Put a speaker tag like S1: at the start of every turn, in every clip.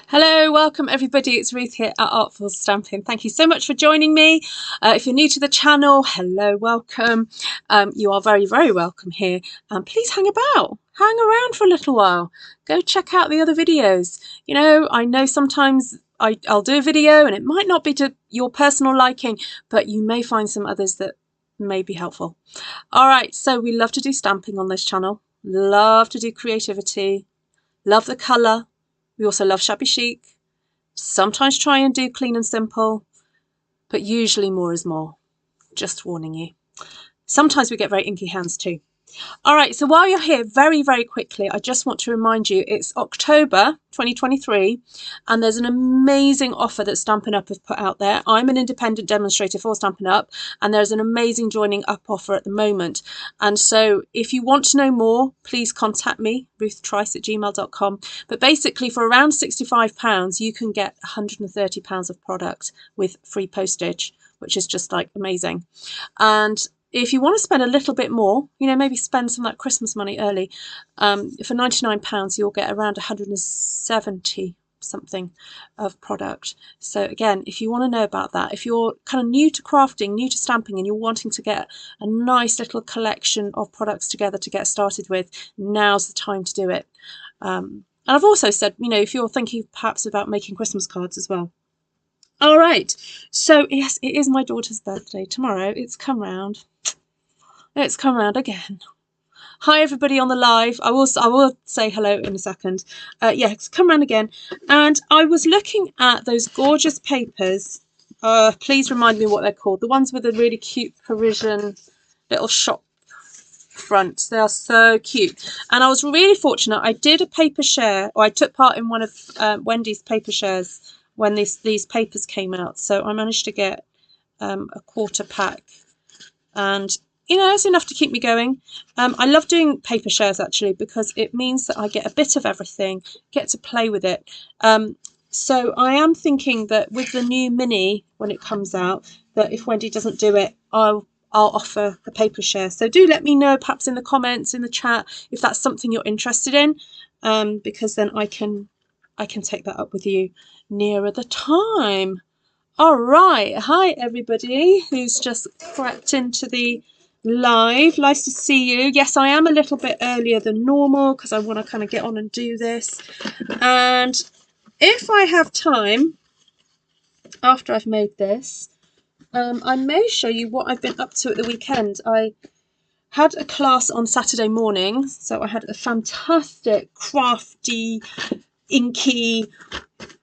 S1: Hello, welcome everybody. It's Ruth here at Artful Stampin. Thank you so much for joining me. If you're new to the channel, hello, welcome. You are very, very welcome here. Please hang around for a little while. Go check out the other videos. You know, I know sometimes I'll do a video and it might not be to your personal liking, but you may find some others that may be helpful. All right, so we love to do stamping on this channel. Love to do creativity. Love the colour. We also love shabby chic, sometimes try and do clean and simple, but usually more is more. Just warning you. Sometimes we get very inky hands too. All right, so while you're here, very, very quickly, I just want to remind you it's October 2023 and there's an amazing offer that Stampin' Up have put out there. I'm an independent demonstrator for Stampin' Up and there's an amazing joining up offer at the moment. And so if you want to know more, please contact me, ruthtrice@gmail.com. But basically for around £65, you can get £130 of product with free postage, which is just like amazing. And if you want to spend a little bit more, you know, maybe spend some of that Christmas money early, for £99 you'll get around 170 something of product. So again, if you want to know about that, if you're kind of new to crafting, new to stamping, and you're wanting to get a nice little collection of products together to get started with, now's the time to do it. And I've also said, you know, if you're thinking perhaps about making Christmas cards as well. All right, so yes, it is my daughter's birthday tomorrow. It's come round. It's come round again. Hi everybody on the live. I will say hello in a second. Yeah, it's come round again. And I was looking at those gorgeous papers. Please remind me what they're called. The ones with the really cute Parisian little shop front. They are so cute. And I was really fortunate. I did a paper share, or I took part in one of Wendy's paper shares when these papers came out. So I managed to get a quarter pack, and you know, it's enough to keep me going. I love doing paper shares actually because it means that I get a bit of everything, get to play with it. So I am thinking that with the new mini, when it comes out, that if Wendy doesn't do it, I'll offer a paper share. So do let me know perhaps in the comments, in the chat, if that's something you're interested in, because then I can take that up with you nearer the time. All right, hi everybody who's just crept into the live. Nice to see you. Yes, I am a little bit earlier than normal because I want to kind of get on and do this. And if I have time after I've made this, I may show you what I've been up to at the weekend. I had a class on Saturday morning, so I had a fantastic crafty, inky,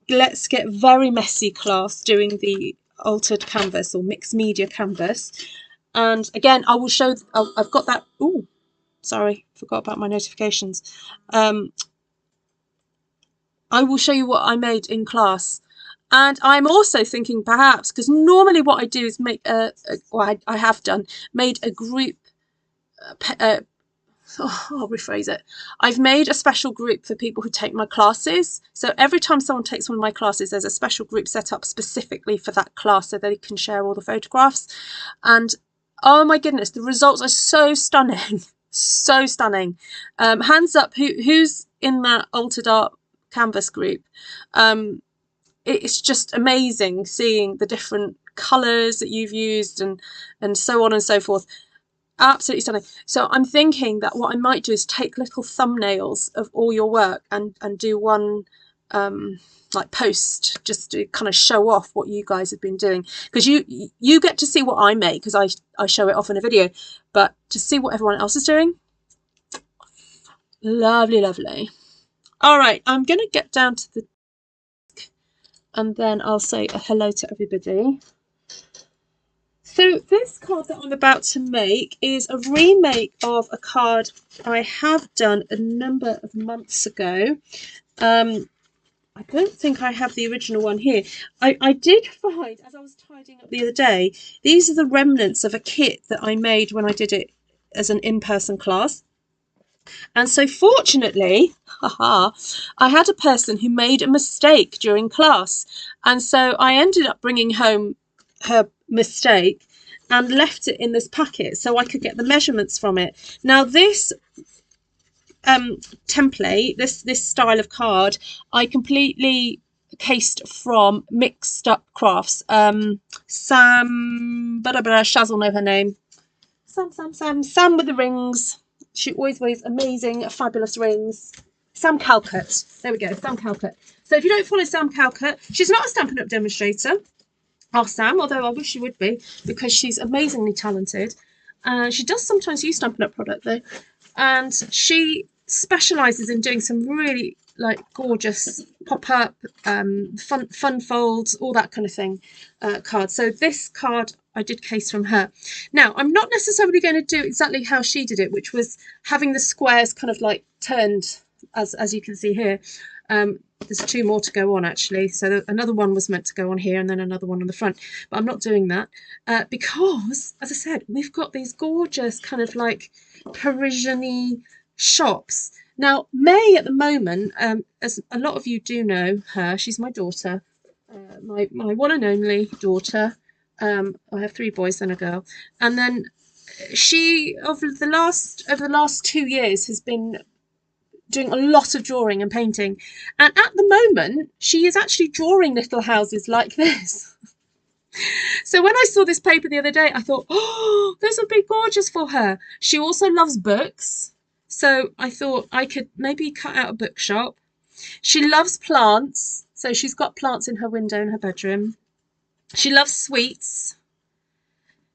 S1: let's get very messy class doing the altered canvas or mixed media canvas. And again, I will show, I've got that. Oh, sorry, forgot about my notifications. I will show you what I made in class. And I'm also thinking perhaps, because normally what I do is make well, I have done, made a group, I'll rephrase it. I've made a special group for people who take my classes. So every time someone takes one of my classes, there's a special group set up specifically for that class so they can share all the photographs. And oh my goodness, the results are so stunning. So stunning. Hands up, who's in that altered art canvas group? It's just amazing seeing the different colours that you've used and so on and so forth. Absolutely stunning. So I'm thinking that what I might do is take little thumbnails of all your work and do one like post just to kind of show off what you guys have been doing, because you get to see what I make because I show it off in a video, but to see what everyone else is doing, lovely, lovely. All right, I'm going to get down to the and then I'll say a hello to everybody. So this card that I'm about to make is a remake of a card I have done a number of months ago. I don't think I have the original one here. I did find, as I was tidying up the other day, these are the remnants of a kit that I made when I did it as an in-person class. And so fortunately, I had a person who made a mistake during class. And so I ended up bringing home her mistake and left it in this packet so I could get the measurements from it. Now this template, this style of card, I completely cased from Mixed Up Crafts. Sam, Shaz will know her name. Sam with the rings. She always wears amazing, fabulous rings. Sam Calcutt. There we go, Sam Calcutt. So if you don't follow Sam Calcutt, she's not a Stampin' Up! Demonstrator. Ask Sam, although I wish she would be, because she's amazingly talented. She does sometimes use Stampin' Up! Product though. And she specialises in doing some really like gorgeous pop-up, fun folds, all that kind of thing cards. So this card I did case from her. Now, I'm not necessarily going to do exactly how she did it, which was having the squares kind of like turned, as you can see here. There's 2 more to go on actually. So another one was meant to go on here and then another one on the front. But I'm not doing that because, as I said, we've got these gorgeous kind of like Parisian-y shops. Now, May at the moment, as a lot of you do know her, she's my daughter, my one and only daughter. I have 3 boys and a girl. And then she, over the last 2 years, has been doing a lot of drawing and painting. And at the moment, she is actually drawing little houses like this. So when I saw this paper the other day, I thought, oh, this would be gorgeous for her. She also loves books. So I thought I could maybe cut out a bookshop. She loves plants. So she's got plants in her window in her bedroom. She loves sweets.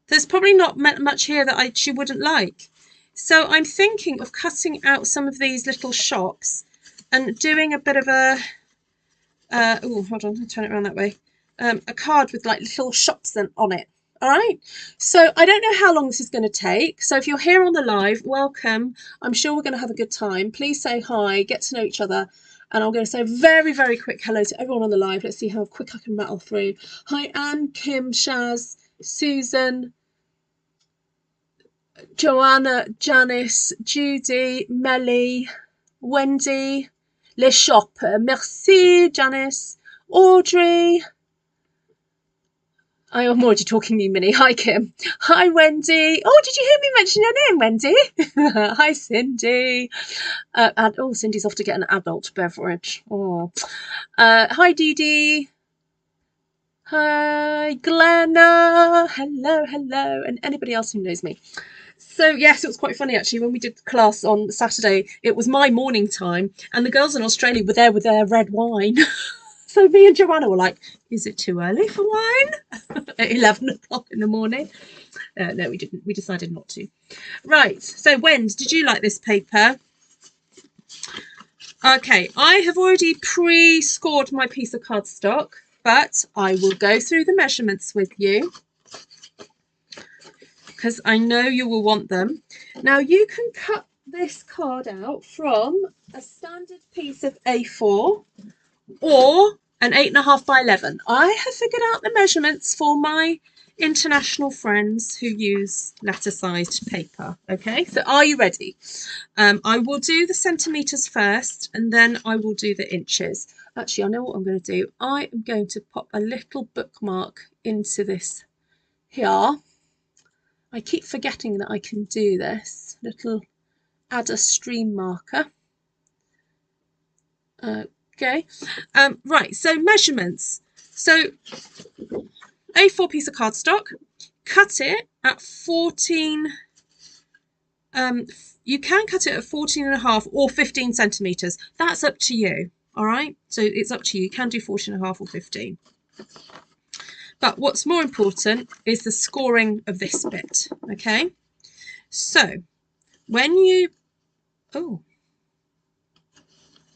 S1: There's probably not much here that she wouldn't like. So I'm thinking of cutting out some of these little shops and doing a bit of a, oh, hold on, I'll turn it around that way. A card with like little shops on it. All right. So I don't know how long this is going to take. So if you're here on the live, welcome. I'm sure we're going to have a good time. Please say hi, get to know each other. And I'm going to say a very, very quick hello to everyone on the live. Let's see how quick I can rattle through. Hi, Anne, Kim, Shaz, Susan, Joanna, Janice, Judy, Melly, Wendy, Les Shops. Merci, Janice, Audrey. I'm already talking to you, Minnie. Hi, Kim. Hi, Wendy. Oh, did you hear me mention your name, Wendy? Hi, Cindy. Oh, Cindy's off to get an adult beverage. Oh. Hi, Dee Dee. Hi, Glenna. Hello, hello. And anybody else who knows me. So, yes, it was quite funny, actually. When we did class on Saturday, it was my morning time, and the girls in Australia were there with their red wine. So me and Joanna were like, is it too early for wine? At 11 o'clock in the morning. No, we didn't. We decided not to. Right. So, Wend, did you like this paper? Okay. I have already pre-scored my piece of cardstock, but I will go through the measurements with you because I know you will want them. Now, you can cut this card out from a standard piece of A4 or an 8.5 by 11. I have figured out the measurements for my international friends who use letter-sized paper. Okay, so are you ready? I will do the centimetres first, and then I will do the inches. Actually, I know what I'm going to do. I am going to pop a little bookmark into this here. I keep forgetting that I can do this. Little add a stream marker. Okay, right, so measurements. So A4 piece of cardstock, cut it at 14, you can cut it at 14.5 or 15 centimetres. That's up to you, all right? So it's up to you. You can do 14.5 or 15. But what's more important is the scoring of this bit, okay? So when you, oh,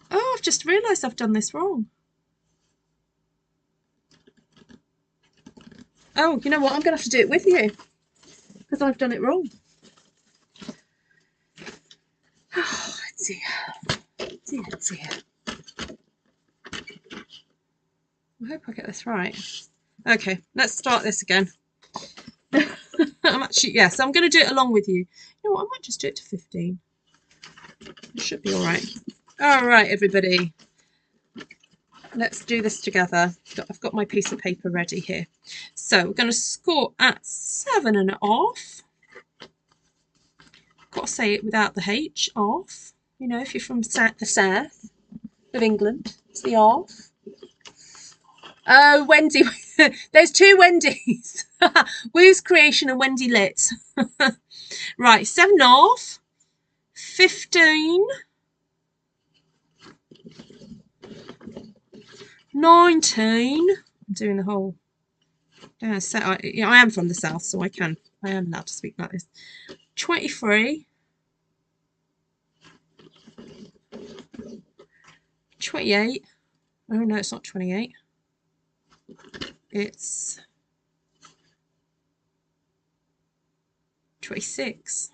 S1: I've just realised I've done this wrong. Oh, you know what? I'm going to have to do it with you because I've done it wrong. Oh, dear. Dear, dear. I hope I get this right. Okay, let's start this again. I'm actually, yes, I'm going to do it along with you. You know what? I might just do it to 15. It should be all right. All right, everybody. Let's do this together. I've got my piece of paper ready here. So we're going to score at 7.5. Got to say it without the H, off. You know, if you're from the south of England, it's the arf. Oh, Wendy. There's two Wendy's. Woo's Creation and Wendy Lit. Right, 7.5, 15, 19. I'm doing the whole. Yeah, so I am from the south, so I am allowed to speak like this. 23, 28. Oh no, it's not 28. It's 26.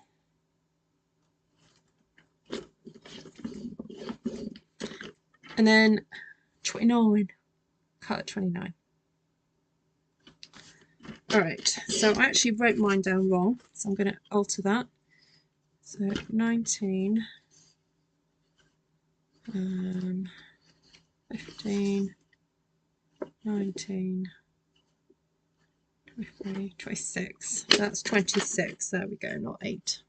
S1: And then 29. Cut at 29. Alright, so I actually wrote mine down wrong, so I'm going to alter that. So 19, 15, 19, 23, 26. That's 26. There we go, not 8.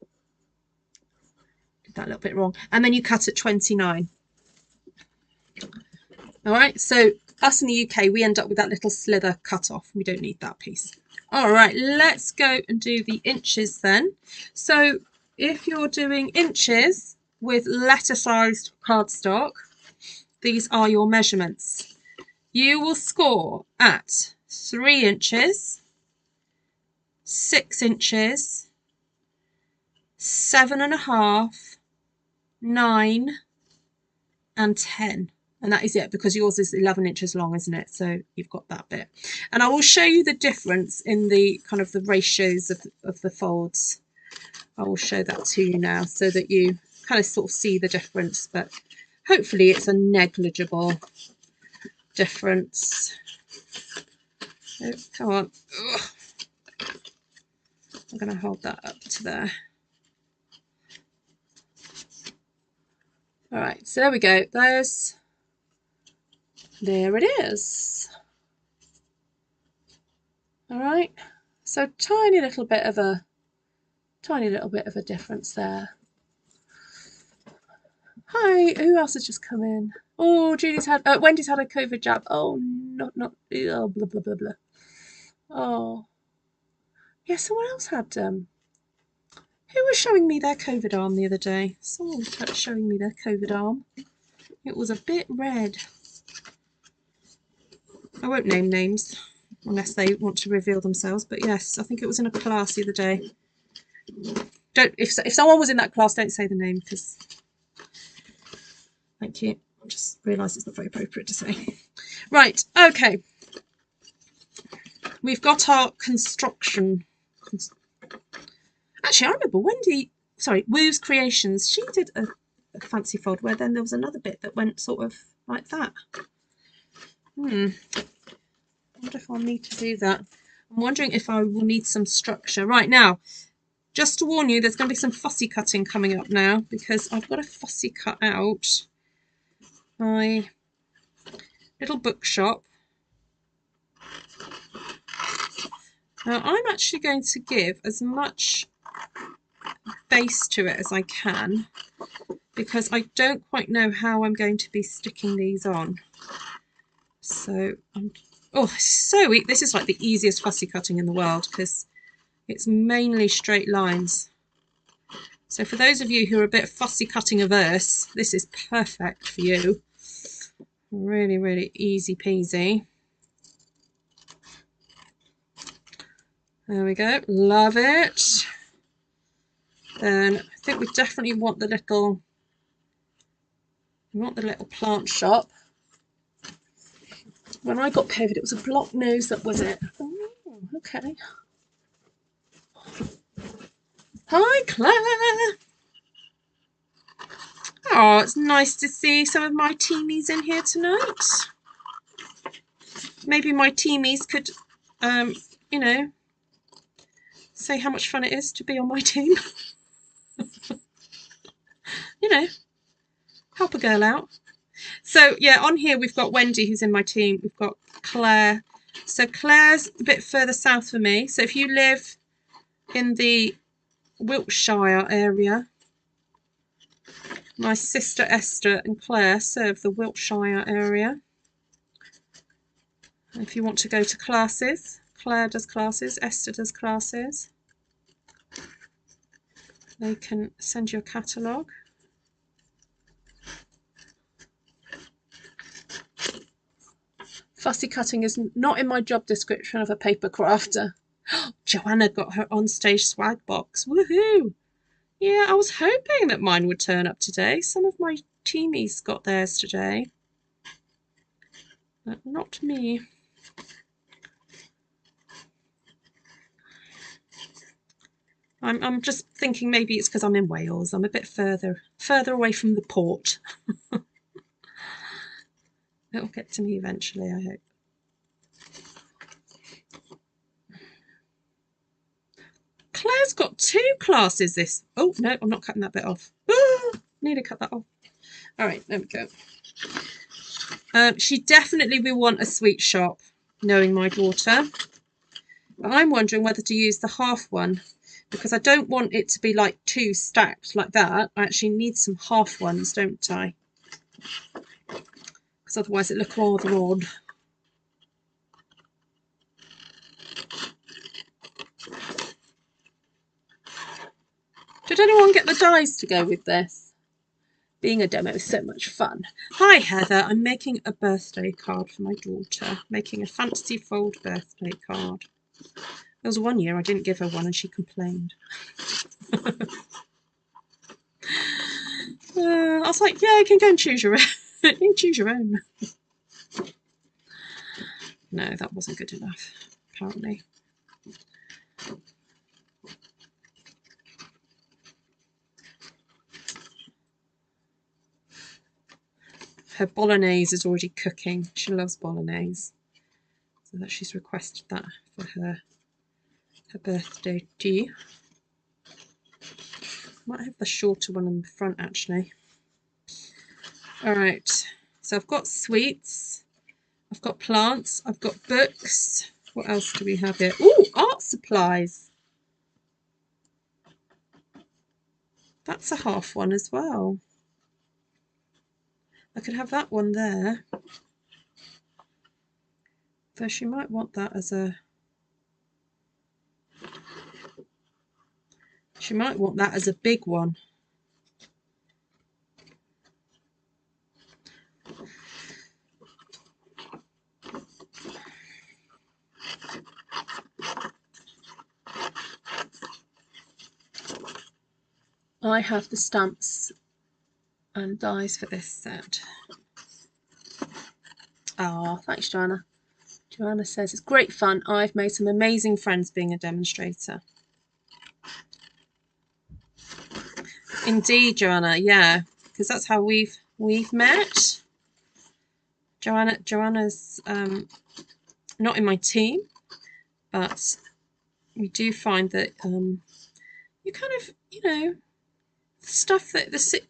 S1: Did that a little bit wrong. And then you cut at 29. Alright, so us in the UK, we end up with that little slither cut off. We don't need that piece. Alright, let's go and do the inches then. So if you're doing inches with letter-sized cardstock, these are your measurements. You will score at 3 inches, 6 inches, 7.5, 9, and 10. And that is it, because yours is 11 inches long, isn't it? So you've got that bit. And I will show you the difference in the kind of the ratios of the folds. I will show that to you now so that you kind of sort of see the difference, but hopefully it's a negligible difference. Oh, come on. Ugh. I'm going to hold that up to there. All right, so there we go. There it is. All right, so tiny little bit of a difference there. Hi, who else has just come in? Oh, Wendy's had a COVID jab. Oh, not oh, blah blah blah blah. Oh, yeah, someone else had who was showing me their COVID arm the other day? Someone was showing me their COVID arm. It was a bit red. I won't name names unless they want to reveal themselves, but yes, I think it was in a class the other day. If someone was in that class, don't say the name, because thank you. I just realised it's not very appropriate to say. Right, okay. We've got our construction. Actually, I remember Woo's Creations, she did a fancy fold where then there was another bit that went sort of like that. I wonder if I'll need to do that. I'm wondering if I will need some structure. Right, now, just to warn you, there's going to be some fussy cutting coming up now, because I've got a fussy cut out my little bookshop. Now, I'm actually going to give as much base to it as I can, because I don't quite know how I'm going to be sticking these on. So, this is like the easiest fussy cutting in the world, because it's mainly straight lines. So for those of you who are a bit fussy cutting averse, this is perfect for you. Really, really easy peasy. There we go. Love it. Then I think we definitely want the little plant shop. When I got COVID, it was a block nose that was it. Oh, okay. Hi, Claire. Oh, it's nice to see some of my teamies in here tonight. Maybe my teamies could, you know, say how much fun it is to be on my team. You know, help a girl out. So yeah, on here we've got Wendy, who's in my team. We've got Claire. So Claire's a bit further south for me. So if you live in the Wiltshire area, My sister Esther and Claire serve the Wiltshire area. If you want to go to classes, Claire does classes, Esther does classes. They can send you a catalogue. Fussy cutting is not in my job description of a paper crafter. Joanna got her onstage swag box. Woohoo! Yeah, I was hoping that mine would turn up today. Some of my teamies got theirs today, but not me. I'm just thinking maybe it's because I'm in Wales. I'm a bit further away from the port. It'll get to me eventually, I hope. Claire's got 2 classes this. Oh no, I'm not cutting that bit off. Need to cut that off. All right, there we go. She definitely will want a sweet shop, knowing my daughter. But I'm wondering whether to use the half one, because I don't want it to be like 2 stacked like that. I actually need some half ones, don't I? Because otherwise it looks rather odd. Did anyone get the dies to go with this? Being a demo is so much fun. Hi Heather, I'm making a birthday card for my daughter. Making a fantasy fold birthday card. There was one year I didn't give her one and she complained. I was like, yeah, you can go and choose your own. You can choose your own. No, that wasn't good enough, apparently. Her bolognese is already cooking. She loves bolognese. So that she's requested that for her birthday tea. Might have the shorter one in the front actually. Alright, so I've got sweets, I've got plants, I've got books. What else do we have here? Oh, art supplies. That's a half one as well. I could have that one there. Though she might want that as a... She might want that as a big one. I have the stamps and dies for this set. Ah, thanks Joanna. Joanna says, it's great fun. I've made some amazing friends being a demonstrator. Indeed, Joanna, yeah, because that's how we've met. Joanna's not in my team, but we do find that you kind of, you know, stuff that the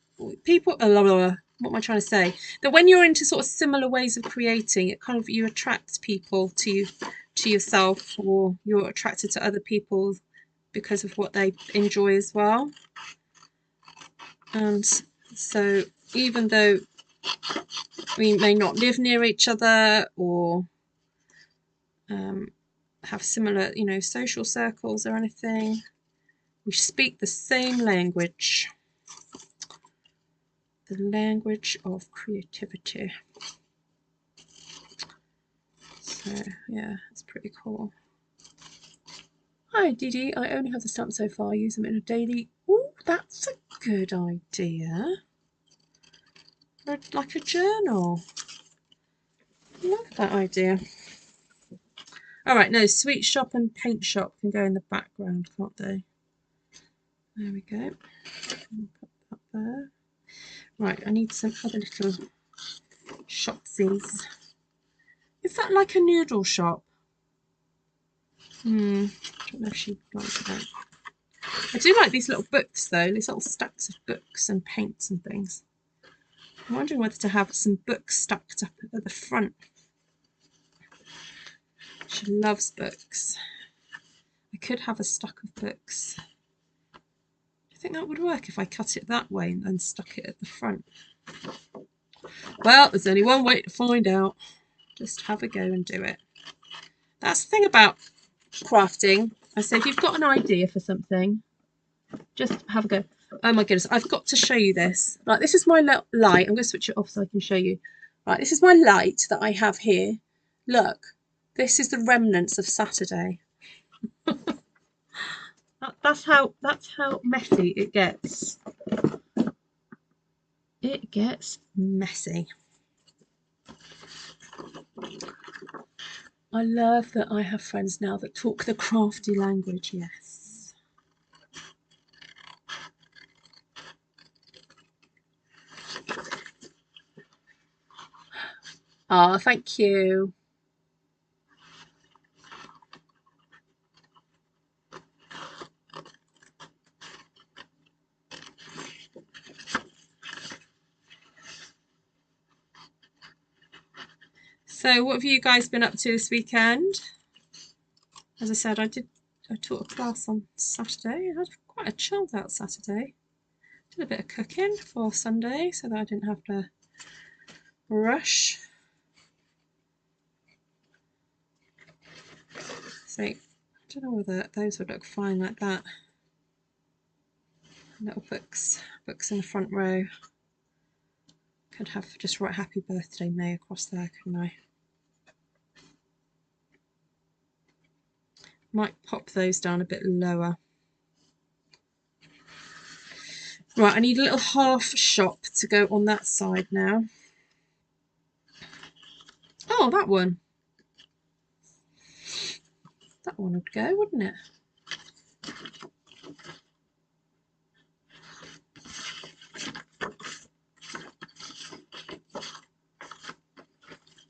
S1: people, what am I trying to say? That when you're into sort of similar ways of creating, it kind of, you attract people to yourself, or you're attracted to other people because of what they enjoy as well. And so even though we may not live near each other or have similar, you know, social circles or anything, we speak the same language. The language of creativity. So yeah, it's pretty cool. Hi Dee Dee, I only have the stamps so far. I use them in a daily. Oh, that's a good idea. Like a journal. Love that idea. All right, no, sweet shop and paint shop can go in the background, can't they? There we go. Put that there. Right, I need some other little shopsies. Is that like a noodle shop? I don't know if she likes that. I do like these little books though, these little stacks of books and paints and things. I'm wondering whether to have some books stacked up at the front. She loves books. I could have a stack of books. Do you think that would work if I cut it that way and then stuck it at the front. Well, there's only one way to find out. Just have a go and do it. That's the thing about crafting. I say if you've got an idea for something, just have a go. Oh my goodness, I've got to show you this. Right, this is my light. I'm going to switch it off so I can show you. Right, this is my light that I have here. Look, this is the remnants of Saturday. That's how messy it gets. It gets messy. I love that I have friends now that talk the crafty language, yes. Oh, thank you. So what have you guys been up to this weekend? As I said, I taught a class on Saturday. I had quite a chilled out Saturday. Did a bit of cooking for Sunday so that I didn't have to rush. So I don't know whether those would look fine like that. Little books in the front row. Could have just write Happy Birthday May across there, couldn't I? Might pop those down a bit lower. Right, I need a little half shop to go on that side now. Oh, that one. That one would go, wouldn't it?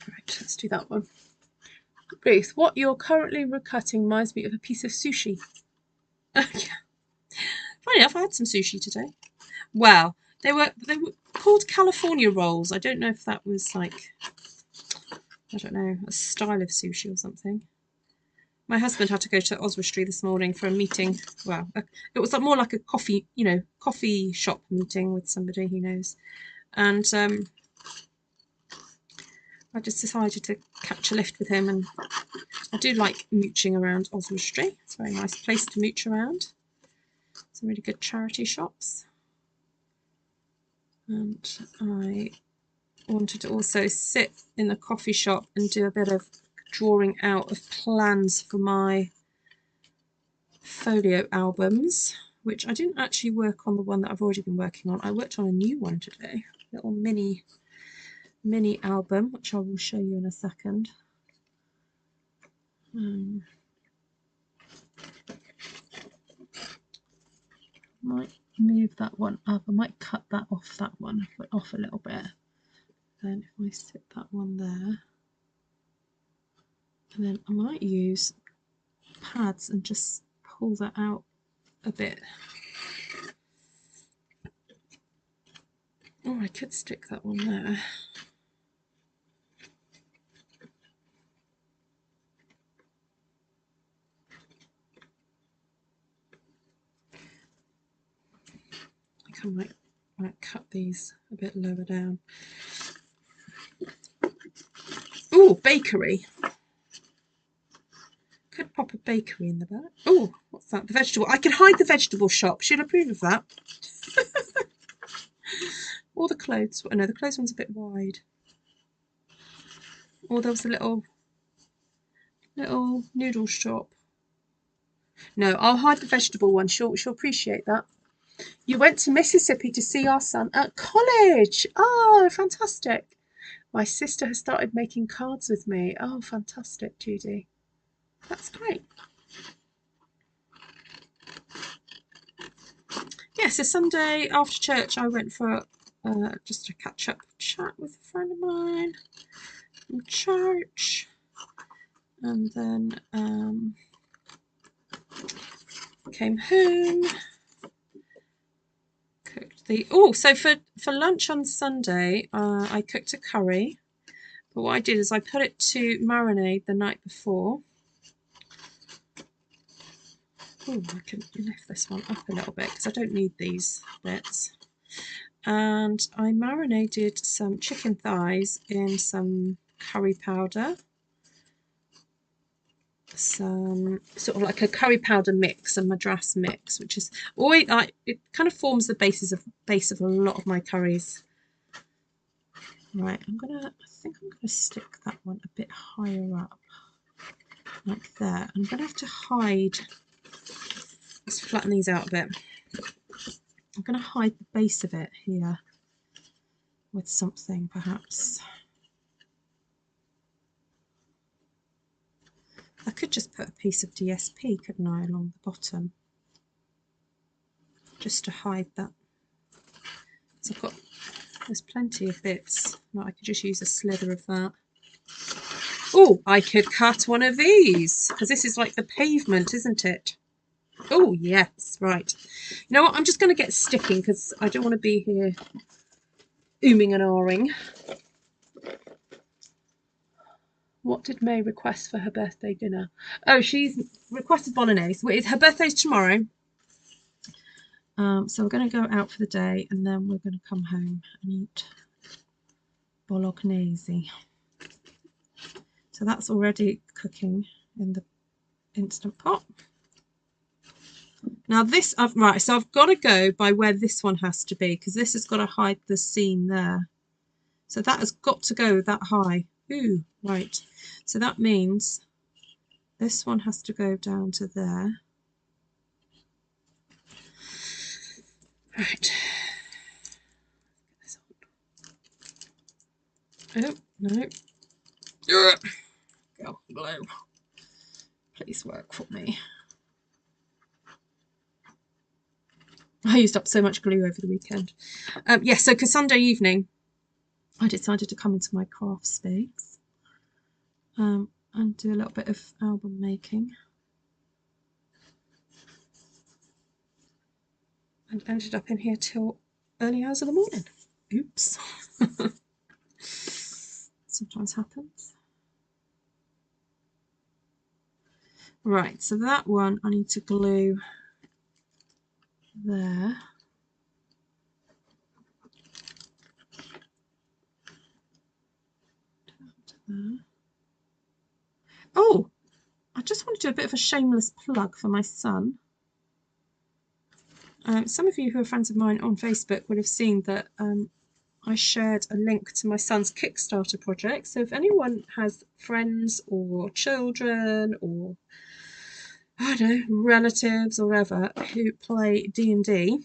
S1: Right, let's do that one. Ruth, what you're currently recutting reminds me of a piece of sushi. Yeah. Funny enough, I had some sushi today. Well, they were called California rolls. I don't know if that was like, I don't know, a style of sushi or something. My husband had to go to Oswestry this morning for a meeting. Well, it was more like a coffee, coffee shop meeting with somebody he knows. And I just decided to catch a lift with him, and I do like mooching around Oswestry. It's a very nice place to mooch around. Some really good charity shops. And I wanted to also sit in the coffee shop and do a bit of drawing out of plans for my folio albums, which I didn't actually work on the one that I've already been working on. I worked on a new one today, a little mini album, which I will show you in a second. Might move that one up. I might cut that off a little bit. Then if I sit that one there, and then I might use pads and just pull that out a bit. Oh, I could stick that one there. I might cut these a bit lower down. Oh, bakery. Could pop a bakery in the back. Oh, what's that? The vegetable. I could hide the vegetable shop. She'll approve of that. Or the clothes. Oh, no, the clothes one's a bit wide. Or there was a little noodle shop. No, I'll hide the vegetable one. She'll appreciate that. You went to Mississippi to see our son at college. Oh, fantastic. My sister has started making cards with me. Oh, fantastic, Judy. That's great. Yeah, so Sunday after church I went for just a catch-up chat with a friend of mine from church. And then came home. So for lunch on Sunday I cooked a curry, but what I did is I put it to marinate the night before, Oh, I can lift this one up a little bit because I don't need these bits. And I marinated some chicken thighs in some curry powder, some sort of like a curry powder mix, a madras mix, which is always it kind of forms the base of a lot of my curries. Right, I think I'm gonna stick that one a bit higher up, like there. I'm gonna have to hide. Let's flatten these out a bit. I'm gonna hide the base of it here with something, perhaps. I could just put a piece of DSP, couldn't I, along the bottom, just to hide that. So there's plenty of bits. No, I could just use a slither of that. Oh, I could cut one of these, because this is like the pavement, isn't it? Oh, yes, right. You know what? I'm just going to get sticking because I don't want to be here ooming and ahhing. What did May request for her birthday dinner? Oh, she's requested bolognese. Her birthday's tomorrow. So we're going to go out for the day and then we're going to come home and eat bolognese. So that's already cooking in the Instant Pot. Now this, right, so I've got to go by where this one has to be because this has got to hide the seam there. So that has got to go that high. Ooh, right. So that means this one has to go down to there. Right. Oh, no. Go, glue. Please work for me. I used up so much glue over the weekend. Yes, so because Sunday evening I decided to come into my craft space and do a little bit of album making. And ended up in here till early hours of the morning. Oops. Sometimes happens. Right, so that one I need to glue there. There. Oh, I just want to do a bit of a shameless plug for my son. Some of you who are friends of mine on Facebook would have seen that I shared a link to my son's Kickstarter project. So if anyone has friends or children or, I don't know, relatives or whatever who play D&D,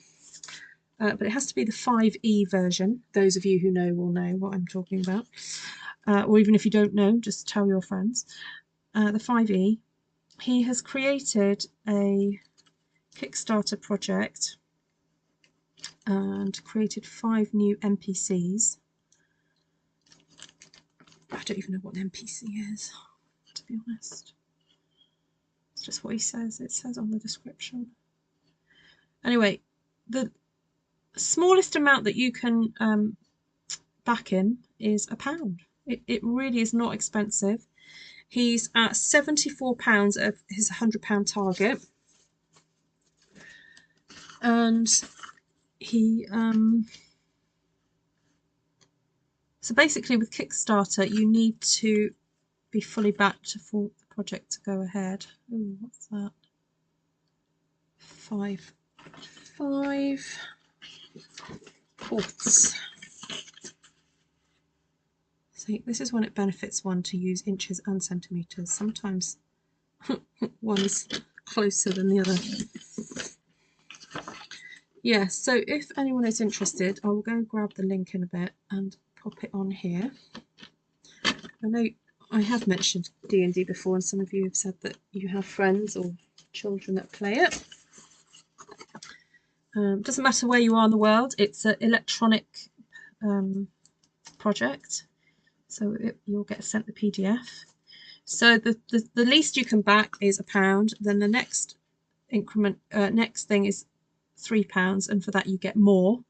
S1: but it has to be the 5e version. Those of you who know will know what I'm talking about. Or even if you don't know, just tell your friends. The 5e, he has created a Kickstarter project and created 5 new NPCs. I don't even know what an NPC is, to be honest. It's just what he says. It says on the description. Anyway, the smallest amount that you can back him is £1. It really is not expensive. He's at £74 of his £100 target. And he so basically with Kickstarter you need to be fully backed for the project to go ahead. Ooh, what's that? 5 fourths. See, this is when it benefits one to use inches and centimetres. Sometimes one is closer than the other. Yeah, so if anyone is interested, I will go and grab the link in a bit and pop it on here. I know I have mentioned D&D before, and some of you have said that you have friends or children that play it. Doesn't matter where you are in the world, it's an electronic project, so you'll get sent the PDF. So the least you can back is £1. Then the next increment, next thing is £3, and for that you get more.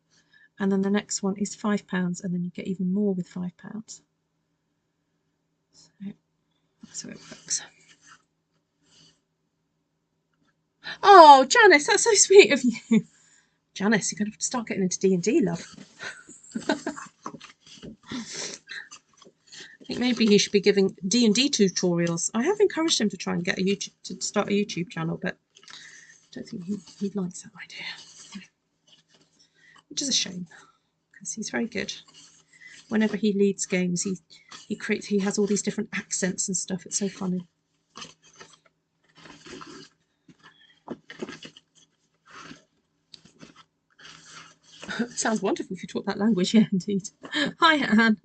S1: And then the next one is £5, and then you get even more with £5. So that's how it works. Oh, Janice, that's so sweet of you. Janice, you're going to start getting into D&D, love. I think maybe he should be giving D&D tutorials. I have encouraged him to try and get to start a YouTube channel, but I don't think he likes that idea, which is a shame because he's very good. Whenever he leads games, he has all these different accents and stuff. It's so funny. Sounds wonderful if you taught that language. Yeah, indeed. Hi, Anne.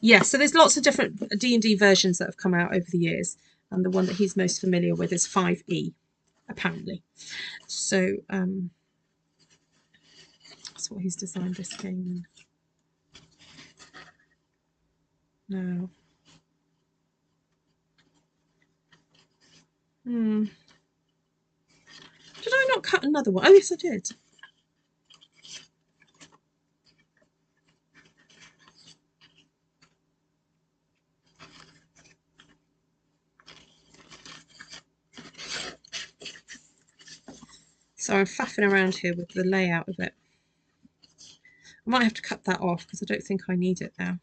S1: Yeah, so there's lots of different D&D versions that have come out over the years, and the one that he's most familiar with is 5e, apparently. So that's what he's designed this game in. No. Did I not cut another one? Oh, yes, I did. So I'm faffing around here with the layout of it. I might have to cut that off because I don't think I need it now.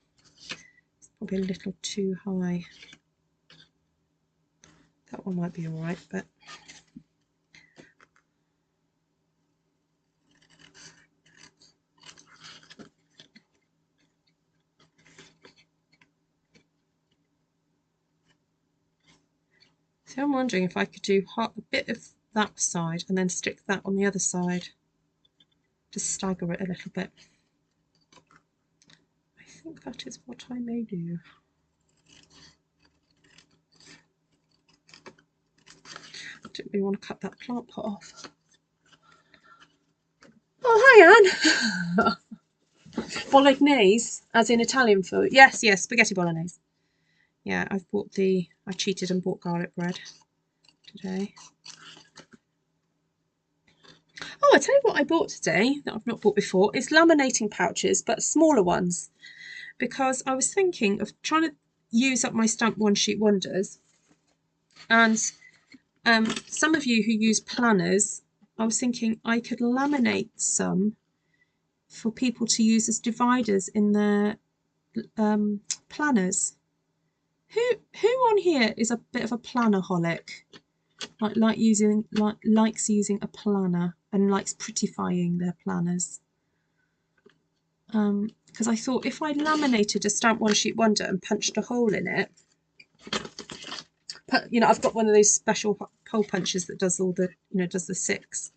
S1: It's probably a little too high. That one might be all right, but... So I'm wondering if I could do a bit of that side and then stick that on the other side. Just stagger it a little bit. I think that is what I may do. I didn't really want to cut that plant pot off. Oh, hi, Anne. Bolognese, as in Italian food. Yes, spaghetti bolognese. Yeah, I cheated and bought garlic bread today. Oh, I tell you what I bought today that I've not bought before is laminating pouches, but smaller ones, because I was thinking of trying to use up my Stamp One Sheet Wonders, and some of you who use planners, I was thinking I could laminate some for people to use as dividers in their planners. Who on here is a bit of a planner-holic? Likes using a planner and likes prettifying their planners. Because I thought if I laminated a Stamp One Sheet Wonder and punched a hole in it, I've got one of those special hole punches that does all the, does the 6.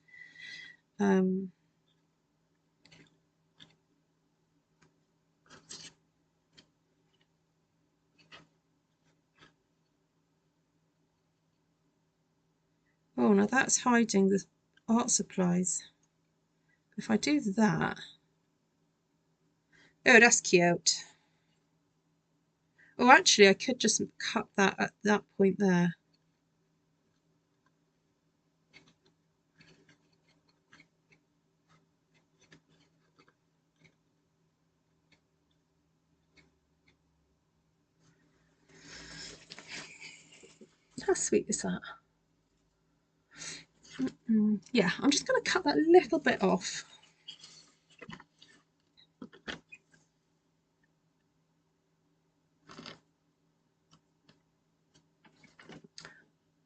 S1: Oh, now that's hiding the art supplies. If I do that, oh, that's cute. Oh, actually, I could just cut that at that point there. How sweet is that? Yeah, I'm just going to cut that a little bit off.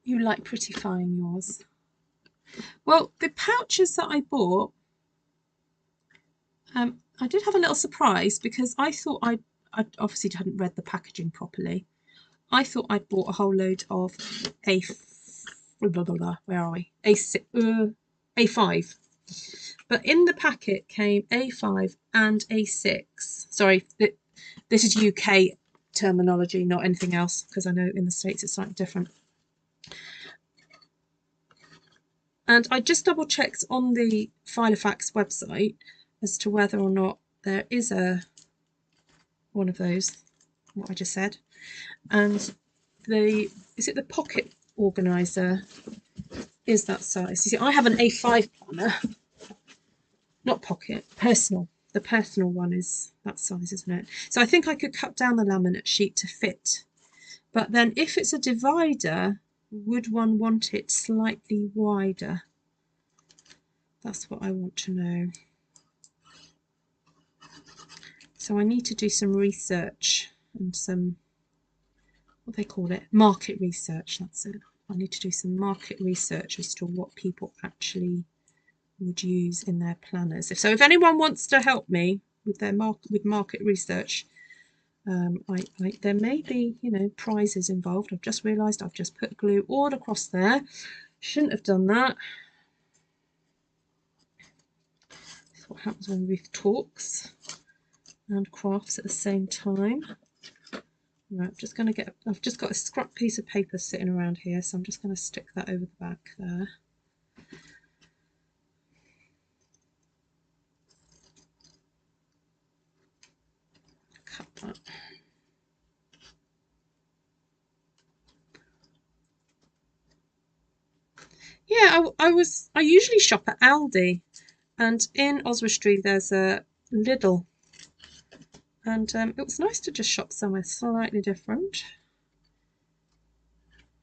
S1: You like prettifying yours. Well, the pouches that I bought, I did have a little surprise because I thought I obviously hadn't read the packaging properly. I thought I'd bought a whole load of where are we? A5. But in the packet came A5 and A6. Sorry, this is UK terminology, not anything else, because I know in the States it's slightly different. And I just double checked on the Filofax website as to whether or not there is one of those, what I just said. And is it the pocket organizer is that size. You see, I have an A5 planner, not pocket, personal. The personal one is that size, isn't it? So I think I could cut down the laminate sheet to fit. But then if it's a divider, would one want it slightly wider? That's what I want to know. So I need to do some research and some, what they call it, market research. That's it. I need to do some market research as to what people actually would use in their planners. So if anyone wants to help me with their market research, there may be, you know, prizes involved. I've just realised I've just put glue all across there. Shouldn't have done that. That's what happens when Ruth talks and crafts at the same time. Right, I've just got a scrap piece of paper sitting around here, so I'm just going to stick that over the back there. Cut that. Yeah, I usually shop at Aldi, and in Oswestry there's a Lidl, and it was nice to just shop somewhere slightly different.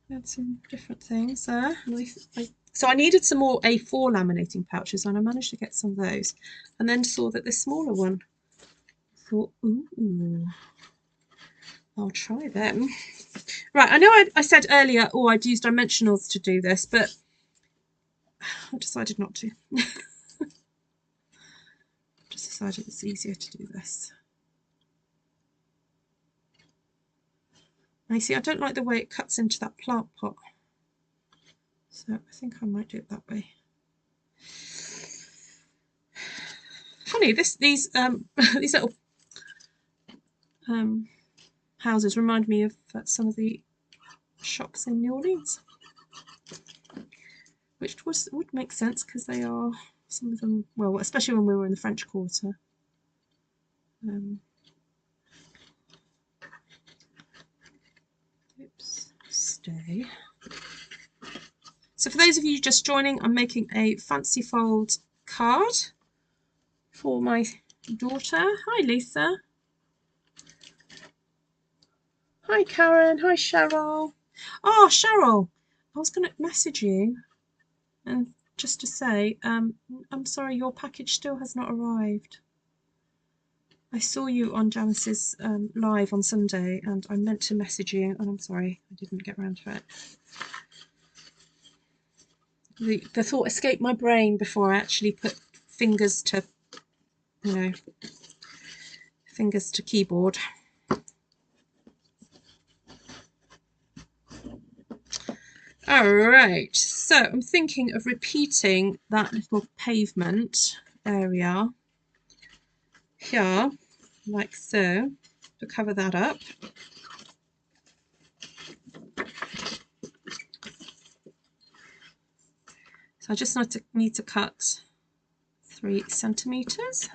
S1: Had some different things there. So I needed some more A4 laminating pouches, and I managed to get some of those, and then saw that this smaller one. I thought, ooh, I'll try them. Right, I know I said earlier, oh, I'd use dimensionals to do this, but I decided not to. Just decided it's easier to do this. Now you see, I don't like the way it cuts into that plant pot, so I think I might do it that way. Funny, these little houses remind me of some of the shops in New Orleans, which would make sense because they are, some of them, well, especially when we were in the French Quarter. Oops, stay. So for those of you just joining, I'm making a fancy fold card for my daughter. Hi Lisa. Hi Karen. Hi Cheryl. Oh Cheryl, I was going to message you and just to say, I'm sorry, your package still has not arrived. I saw you on Janice's live on Sunday, and I meant to message you, and I'm sorry I didn't get around to it. The thought escaped my brain before I actually put fingers to, you know, fingers to keyboard. All right, so I'm thinking of repeating that little pavement area here, like so, to cover that up. So I just need to cut 3 centimeters.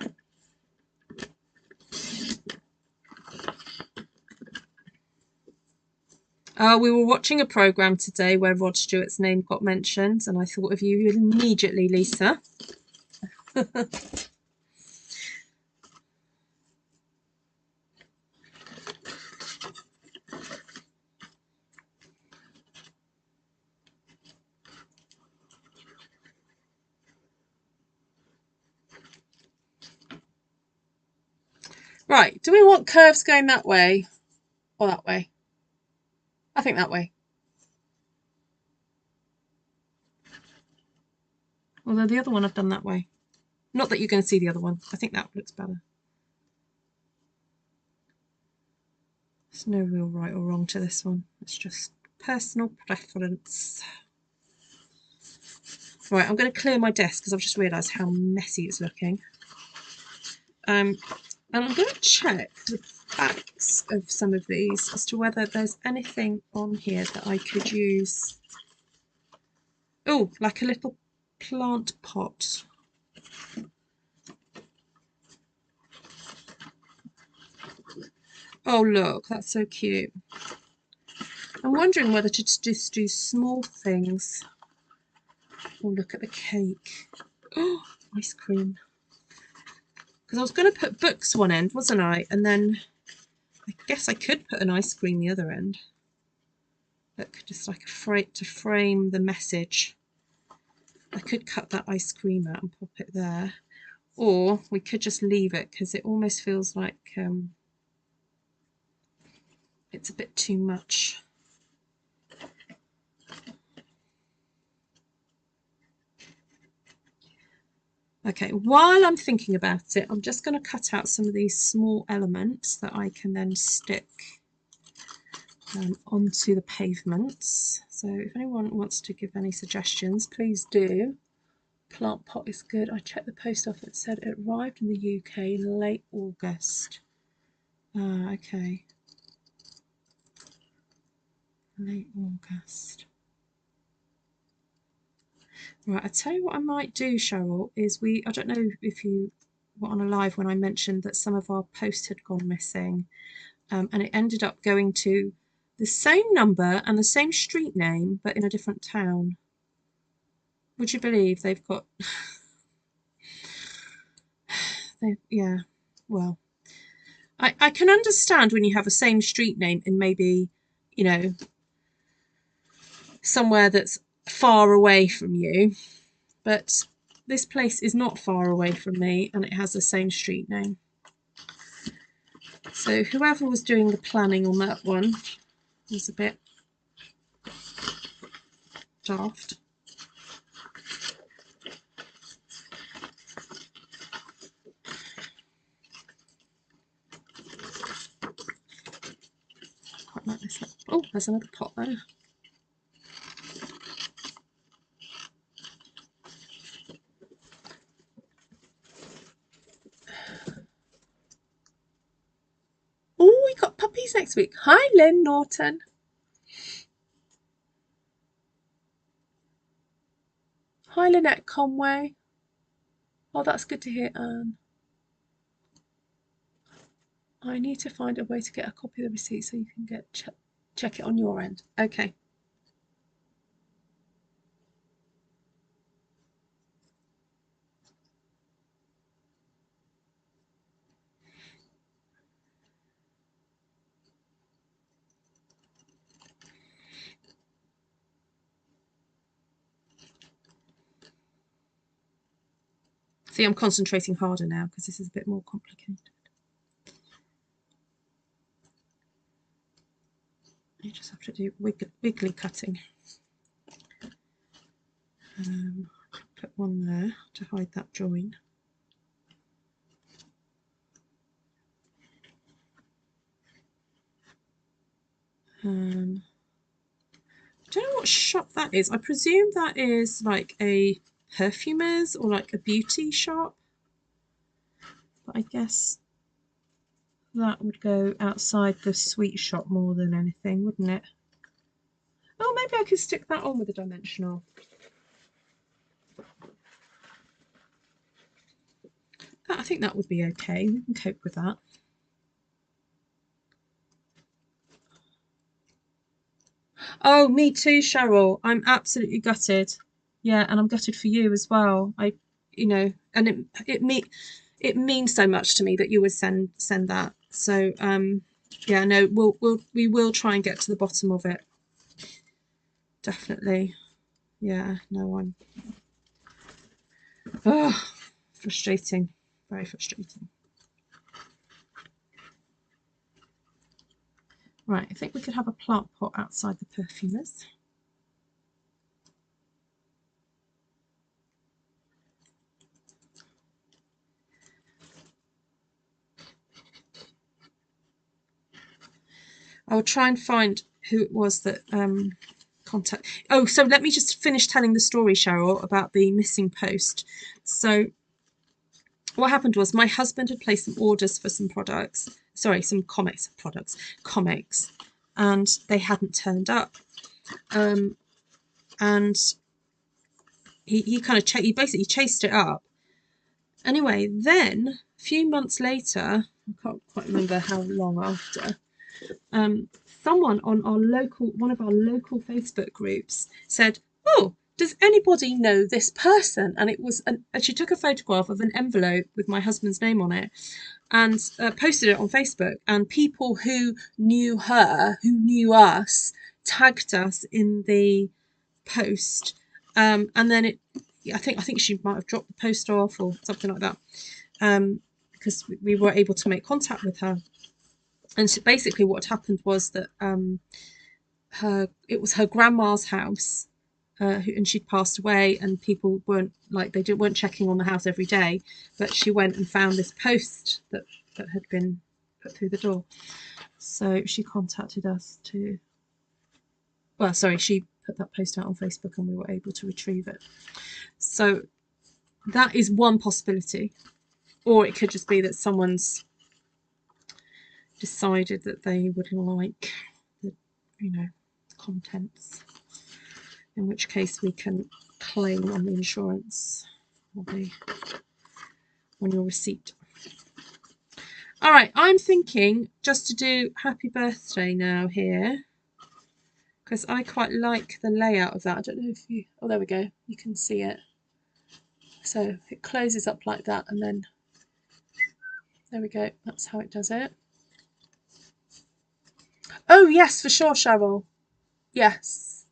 S1: We were watching a programme today where Rod Stewart's name got mentioned, and I thought of you immediately, Lisa. Right, do we want curves going that way or that way? I think that way. Although the other one I've done that way. Not that you're going to see the other one. I think that looks better. There's no real right or wrong to this one. It's just personal preference. Right, I'm going to clear my desk because I've just realised how messy it's looking. And I'm going to check the backs of some of these as to whether there's anything on here that I could use. Oh, like a little plant pot. Oh look, that's so cute. I'm wondering whether to just do small things. Oh, look at the cake. Oh, ice cream. Because I was going to put books one end, wasn't I? And then I guess I could put an ice cream the other end. Look, just like to frame the message. I could cut that ice cream out and pop it there, or we could just leave it because it almost feels like it's a bit too much. Okay, while I'm thinking about it, I'm just going to cut out some of these small elements that I can then stick onto the pavements. So if anyone wants to give any suggestions, please do. Plant pot is good. I checked the post office. It said it arrived in the UK in late August. Okay. Late August. Right, I tell you what I might do, Cheryl, is I don't know if you were on a live when I mentioned that some of our posts had gone missing, and it ended up going to the same number and the same street name, but in a different town. Would you believe they've got... yeah, well, I can understand when you have a same street name in maybe, you know, somewhere that's far away from you, but this place is not far away from me and it has the same street name. So whoever was doing the planning on that one was a bit daft. Quite like this. Oh, there's another pot there. Oh, we got puppies next week. Hi, Lynn Norton. Hi, Lynette Conway. Oh, that's good to hear, Anne. I need to find a way to get a copy of the receipt so you can check it on your end. Okay. See, I'm concentrating harder now because this is a bit more complicated. You just have to do wiggly cutting. Put one there to hide that join. I don't know what shop that is. I presume that is like a perfumer's or like a beauty shop. But I guess that would go outside the sweet shop more than anything, wouldn't it? Oh, maybe I could stick that on with a dimensional. I think that would be okay. We can cope with that. Oh, me too, Cheryl. I'm absolutely gutted. Yeah, and I'm gutted for you as well. You know, and it means so much to me that you would send that. So yeah, no, we will try and get to the bottom of it. Definitely. Yeah, no, frustrating. Very frustrating. Right, I think we could have a plant pot outside the perfumers. I will try and find who it was that contact. Oh, so let me just finish telling the story, Cheryl, about the missing post. So what happened was my husband had placed some orders for some products, sorry, some comics, and they hadn't turned up. And he kind of he basically chased it up. Anyway, then a few months later, I can't quite remember how long after, someone on one of our local Facebook groups said, "Oh, does anybody know this person?" And it was and she took a photograph of an envelope with my husband's name on it and posted it on Facebook. And people who knew her, who knew us, tagged us in the post, and then I think she might have dropped the post off or something like that, because we were able to make contact with her. And so basically what happened was that it was her grandma's house, and she'd passed away, and people weren't checking on the house every day, but she went and found this post that had been put through the door. So she contacted us she put that post out on Facebook, and we were able to retrieve it. So that is one possibility. Or it could just be that someone's decided that they would like the contents, in which case we can claim on the insurance or on your receipt. All right, I'm thinking just to do happy birthday now here, because I quite like the layout of that. I don't know if you, oh, there we go, you can see it. So it closes up like that, and then there we go, that's how it does it. Oh yes, for sure, Cheryl. Yes.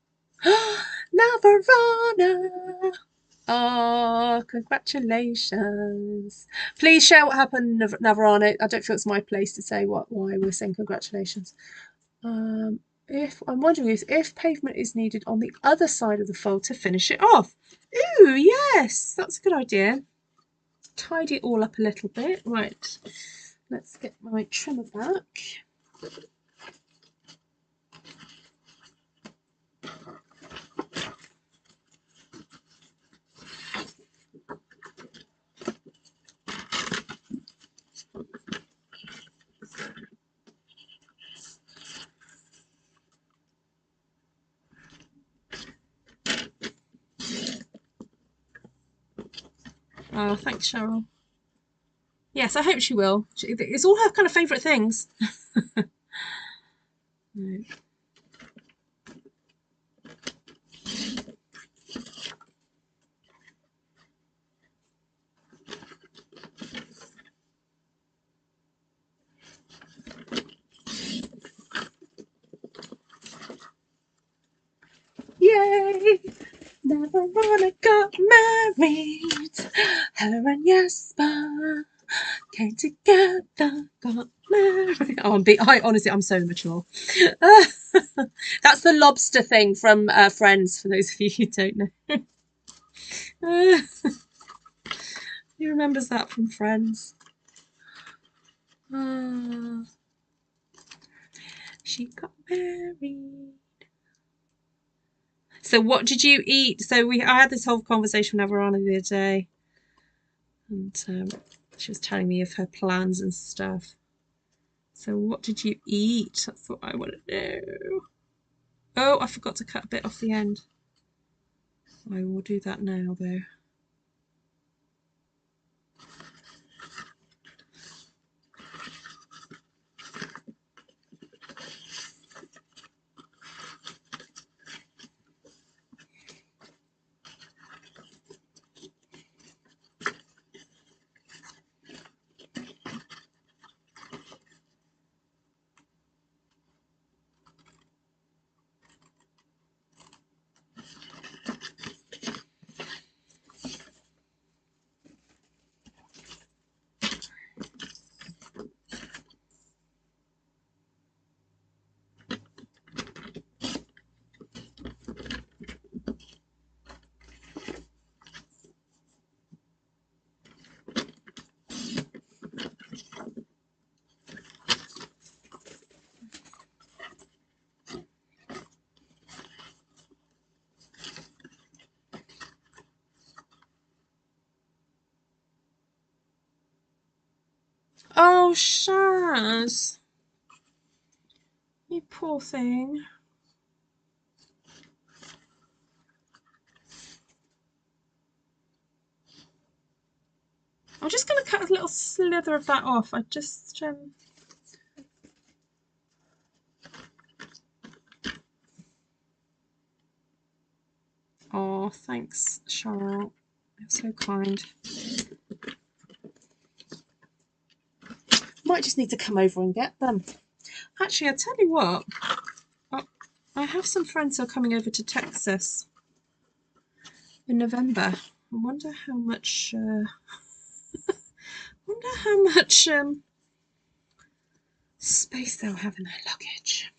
S1: Navarana. Oh, congratulations. Please share what happened, Navarana. I don't feel it's my place to say why we're saying congratulations. If I'm wondering if pavement is needed on the other side of the fold to finish it off. Ooh, yes, that's a good idea. Tidy it all up a little bit. Right, let's get my trimmer back. Oh, thanks, Cheryl. Yes, I hope she will. It's all her kind of favourite things. Right. Yay! Navarana got married. Her and Jesper came together, got married. Oh, honestly, I'm so immature. That's the lobster thing from Friends, for those of you who don't know. Who remembers that from Friends? She got married. So what did you eat? So I had this whole conversation with Navarana the other day, and she was telling me of her plans and stuff. So what did you eat? That's what I want to know. Oh, I forgot to cut a bit off the end. I will do that now, though. Oh, Shaz. You poor thing. I'm just going to cut a little slither of that off. I just... Oh, thanks, Cheryl. You're so kind. Might just need to come over and get them. Actually, I'll tell you what. I have some friends who are coming over to Texas in November. I wonder how much space they'll have in their luggage.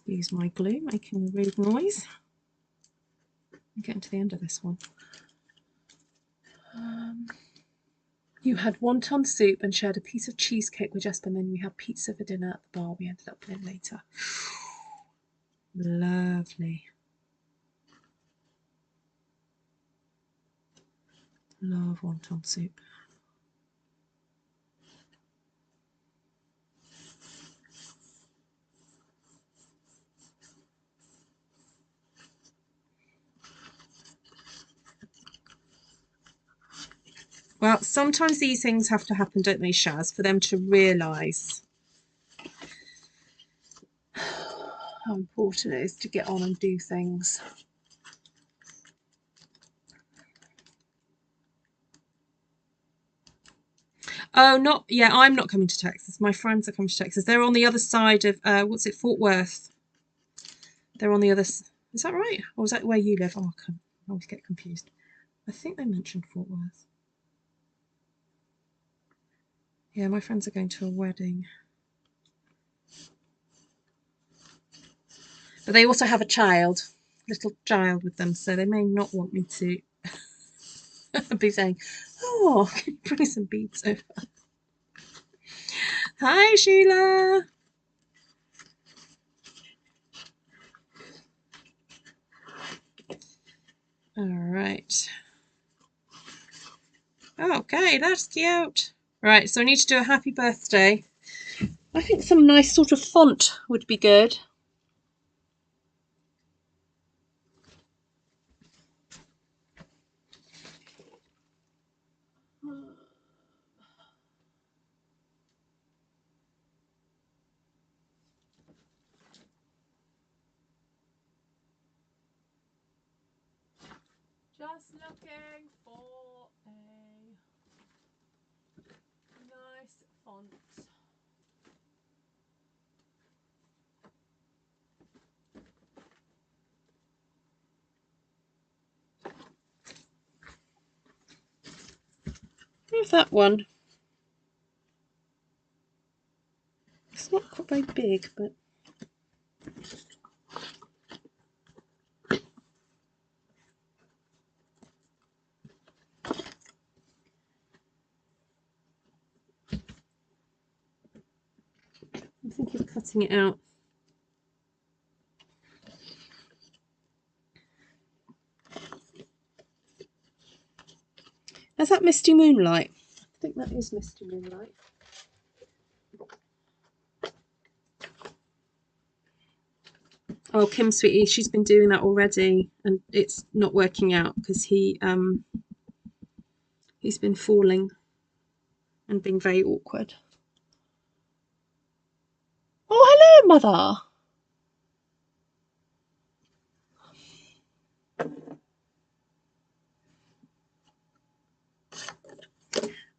S1: Use my glue, making a rude noise. I'm getting to the end of this one. You had wonton soup and shared a piece of cheesecake with Jesper, and then we had pizza for dinner at the bar. We ended up playing later. Lovely. Love wonton soup. Well, sometimes these things have to happen, don't they, Shaz, for them to realise how important it is to get on and do things. Oh, not, yeah, I'm not coming to Texas. My friends are coming to Texas. They're on the other side of, what's it, Fort Worth. They're on the other, is that right? Or is that where you live? Oh, I always get confused. I think they mentioned Fort Worth. Yeah, my friends are going to a wedding. But they also have a child, little child with them, so they may not want me to be saying, oh, can you bring some beads over? Hi, Sheila. All right. Okay, that's cute. Right, so I need to do a happy birthday. I think some nice sort of font would be good. Just looking for a nice font. Here's that one. It's not quite very big, but I'm thinking of cutting it out. Is that Misty Moonlight? I think that is Misty Moonlight. Oh, Kim, sweetie, she's been doing that already, and it's not working out because he's been falling and being very awkward. Oh, hello, Mother.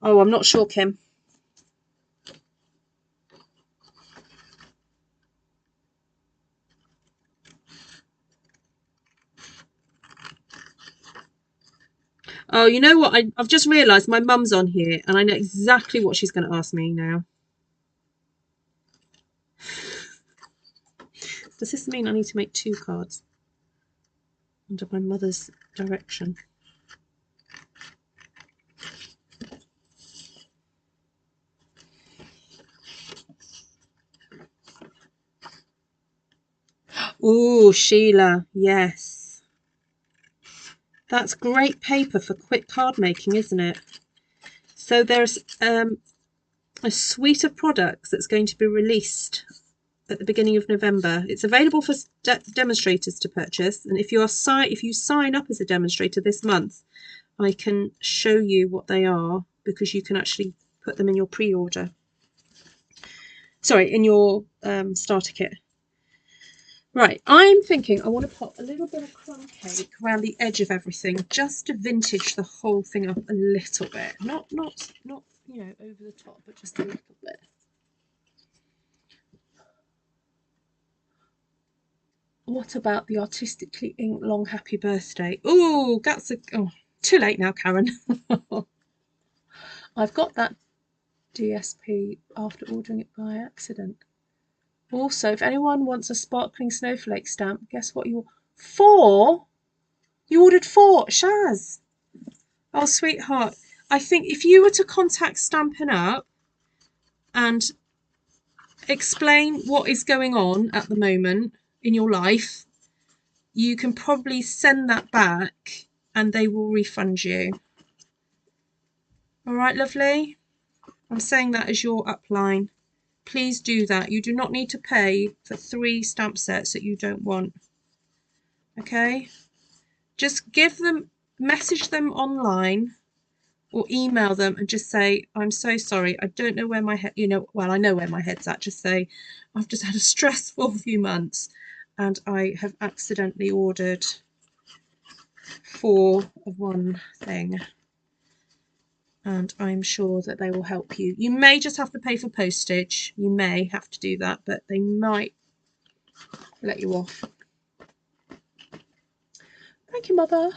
S1: Oh, I'm not sure, Kim. Oh, you know what? I've just realised my mum's on here, and I know exactly what she's going to ask me now. Does this mean I need to make 2 cards under my mother's direction? Oh, Sheila, yes. That's great paper for quick card making, isn't it? So there's a suite of products that's going to be released at the beginning of November. It's available for demonstrators to purchase, and if you sign up as a demonstrator this month, I can show you what they are, because you can actually put them in your pre-order. Sorry, in your starter kit. Right, I'm thinking I want to pop a little bit of crumb cake around the edge of everything, just to vintage the whole thing up a little bit. Not you know, over the top, but just a little bit. What about the artistically inked long happy birthday? Oh, that's too late now, Karen. I've got that DSP after ordering it by accident. Also, if anyone wants a sparkling snowflake stamp, guess what you... 4? You ordered 4, Shaz. Oh, sweetheart. I think if you were to contact Stampin' Up and explain what is going on at the moment in your life, you can probably send that back and they will refund you. All right, lovely? I'm saying that as your upline. Please do that. You do not need to pay for 3 stamp sets that you don't want. Okay? Just give them, message them online or email them and just say, I'm so sorry. I don't know where my head, you know, well, I know where my head's at. Just say, I've just had a stressful few months and I have accidentally ordered 4 of one thing. And I'm sure that they will help you. You may just have to pay for postage. You may have to do that, but they might let you off. Thank you, Mother.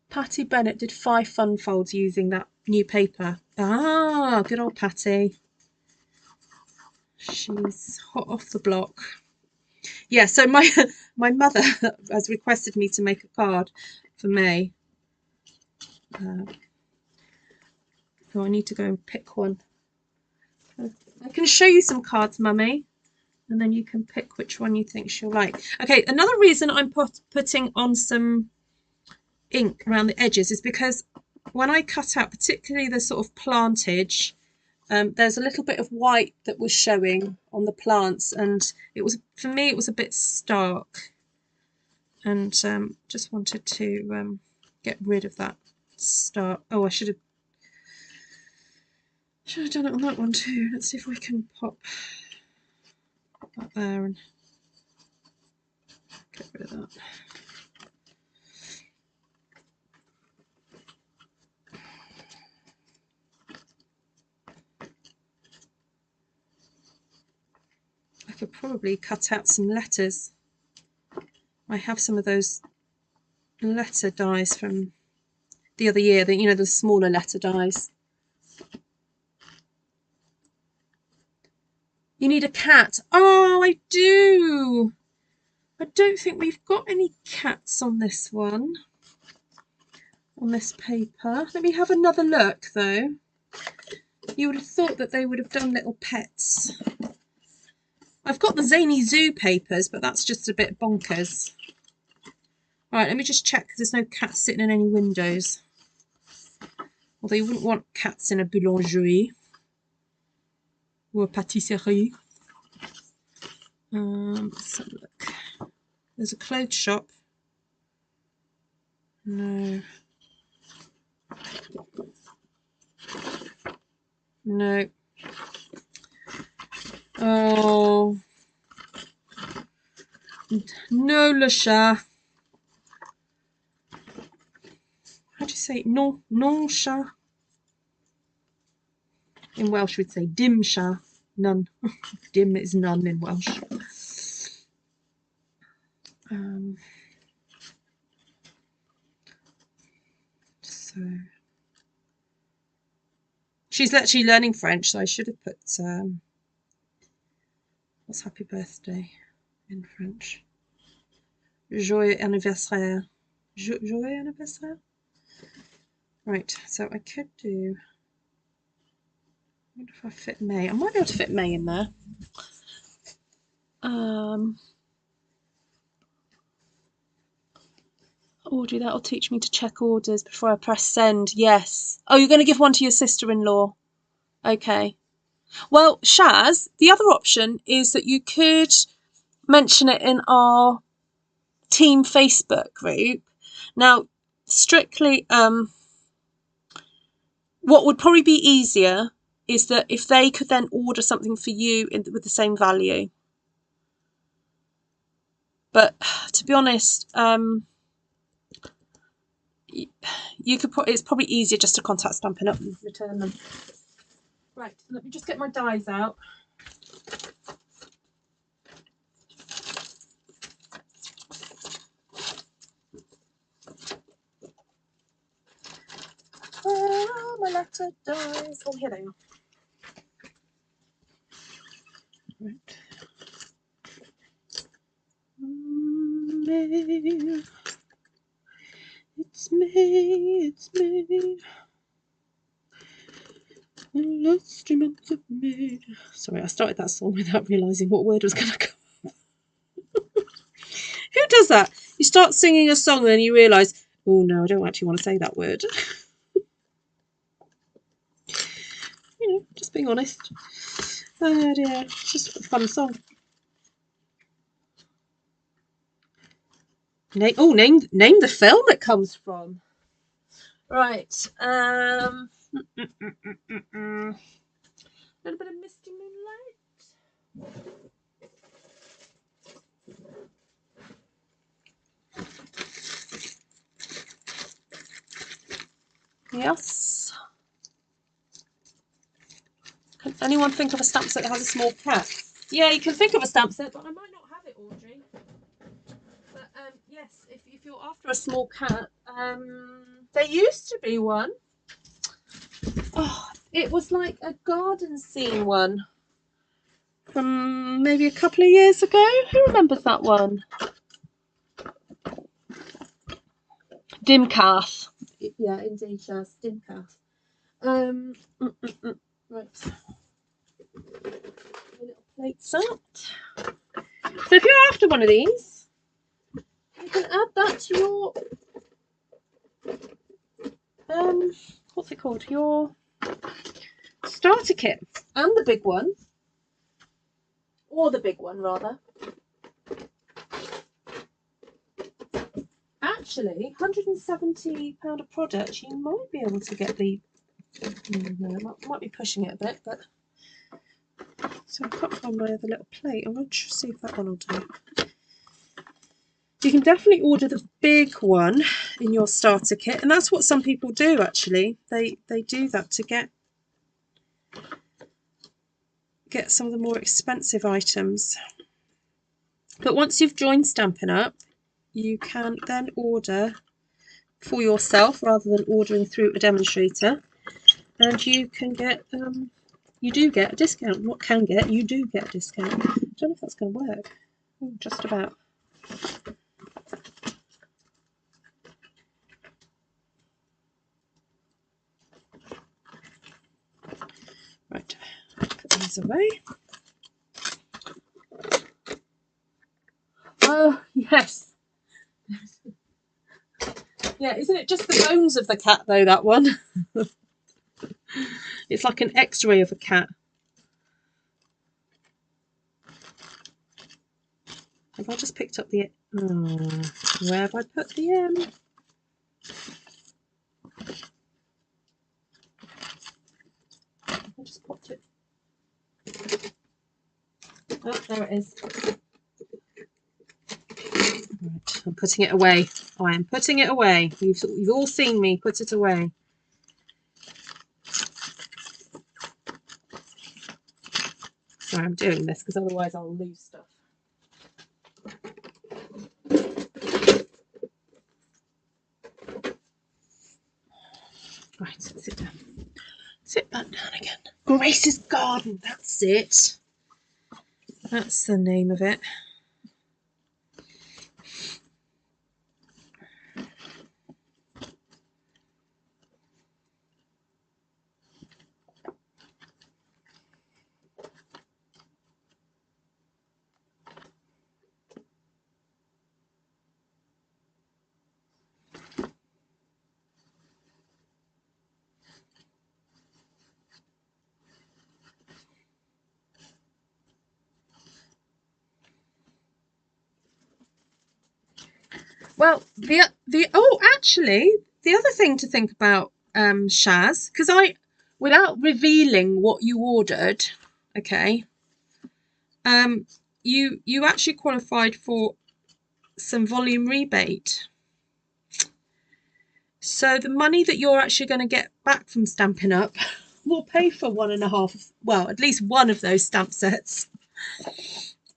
S1: Patty Bennett did 5 fun folds using that new paper. Ah, good old Patty. She's hot off the block. Yeah, so my mother has requested me to make a card for May. So I need to go and pick one. I can show you some cards, Mummy, and then you can pick which one you think she'll like. Okay, another reason I'm putting on some ink around the edges is because when I cut out, particularly the sort of plantage, there's a little bit of white that was showing on the plants, and it was, for me, it was a bit stark, and just wanted to get rid of that stark. Oh, I should have done it on that one too. Let's see if we can pop that there and get rid of that. I could probably cut out some letters. I have some of those letter dies from the other year, you know, the smaller letter dies. You need a cat. Oh, I do. I don't think we've got any cats on this one, on this paper. Let me have another look, though. You would have thought that they would have done little pets. I've got the Zany Zoo papers, but that's just a bit bonkers. All right, let me just check there's no cats sitting in any windows. Although you wouldn't want cats in a boulangerie or a pâtisserie. Let's have a look. There's a clothes shop. No. No. Oh. No, le chat. How do you say non? Non chat. In Welsh we'd say dim chat. None. Dim is none in Welsh. So she's actually learning French, so I should have put what's happy birthday in French? Joyeux anniversaire. Joyeux anniversaire? Right, so I could do, I wonder if I fit May. I might be able to fit May in there. Audrey, that'll teach me to check orders before I press send. Yes. Oh, you're going to give one to your sister-in-law. Okay. Well, Shaz, the other option is that you could mention it in our team Facebook group. Now, strictly, what would probably be easier is that if they could then order something for you with the same value. But to be honest, you could it's probably easier just to contact Stampin' Up and return them. Right, let me just get my dies out. Where are my letter dies? Oh, here they are. Right. Me. It's me, it's me. Instruments of me. Sorry, I started that song without realising what word was going to come up. Who does that? You start singing a song and then you realise, oh no, I don't actually want to say that word. You know, just being honest. Oh dear, it's just a fun song. Name the film it comes from. Right. A little bit of Misty Moonlight. Yes. Can anyone think of a stamp set that has a small cat? Yeah, you can think of a stamp set, but I might not have it, Audrey. But yes, if you're after a small cat, there used to be one. Oh, it was like a garden scene one from maybe a couple of years ago. Who remembers that one? Dimcath. Yeah, indeed, yes, Dimcath. Right. Little plates out. So if you're after one of these, you can add that to your what's it called? Your starter kit, and the big one, or the big one rather. Actually, £170 a product, you might be able to get the. No, might be pushing it a bit, but. So I can't find my other little plate. I'm going to see if that one will do. You can definitely order the big one in your starter kit, and that's what some people do actually. They do that to get some of the more expensive items. But once you've joined Stampin' Up, you can then order for yourself rather than ordering through a demonstrator, and you can get you do get a discount. What can get, you do get a discount. I don't know if that's going to work. Oh, just about. Right, put these away. Oh yes. Yeah, isn't it just the bones of the cat though, that one? It's like an x-ray of a cat. Have I just picked up the... Oh, where have I put the M? I just popped it. Oh, there it is. Right, I'm putting it away. Oh, I am putting it away. You've all seen me put it away. Sorry, I'm doing this because otherwise I'll lose stuff. Right, sit down. Sit back down again. Grace's Garden, that's it. That's the name of it. Well, actually, the other thing to think about, Shaz, because without revealing what you ordered, okay, you actually qualified for some volume rebate. So the money that you're actually going to get back from Stampin' Up will pay for 1.5, well, at least one of those stamp sets.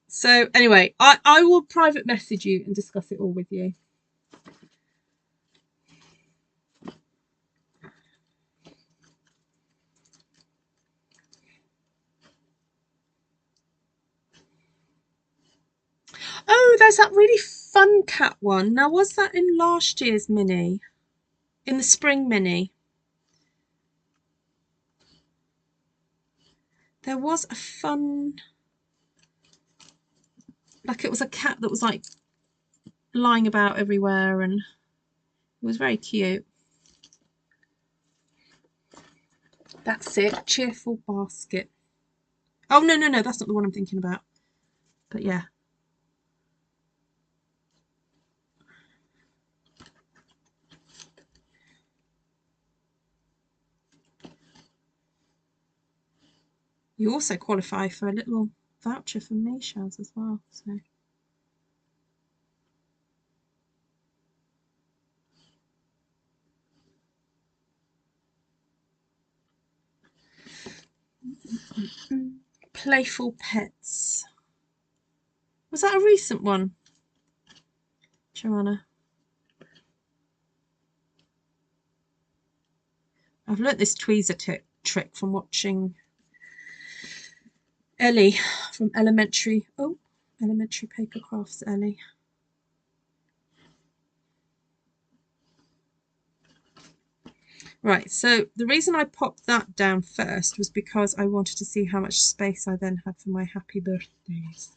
S1: So anyway, I will private message you and discuss it all with you. Oh, there's that really fun cat one. Now, was that in last year's mini? In the spring mini? There was a fun, like it was a cat that was like lying about everywhere, and it was very cute. That's it, Cheerful Basket. Oh, no, that's not the one I'm thinking about. But yeah. You also qualify for a little voucher from me, Shaz, as well. So Playful Pets. Was that a recent one, Joanna? I've learnt this tweezer trick from watching Ellie from Elementary. Oh, Elementary Paper Crafts, Ellie. Right, so the reason I popped that down first was because I wanted to see how much space I then had for my happy birthdays.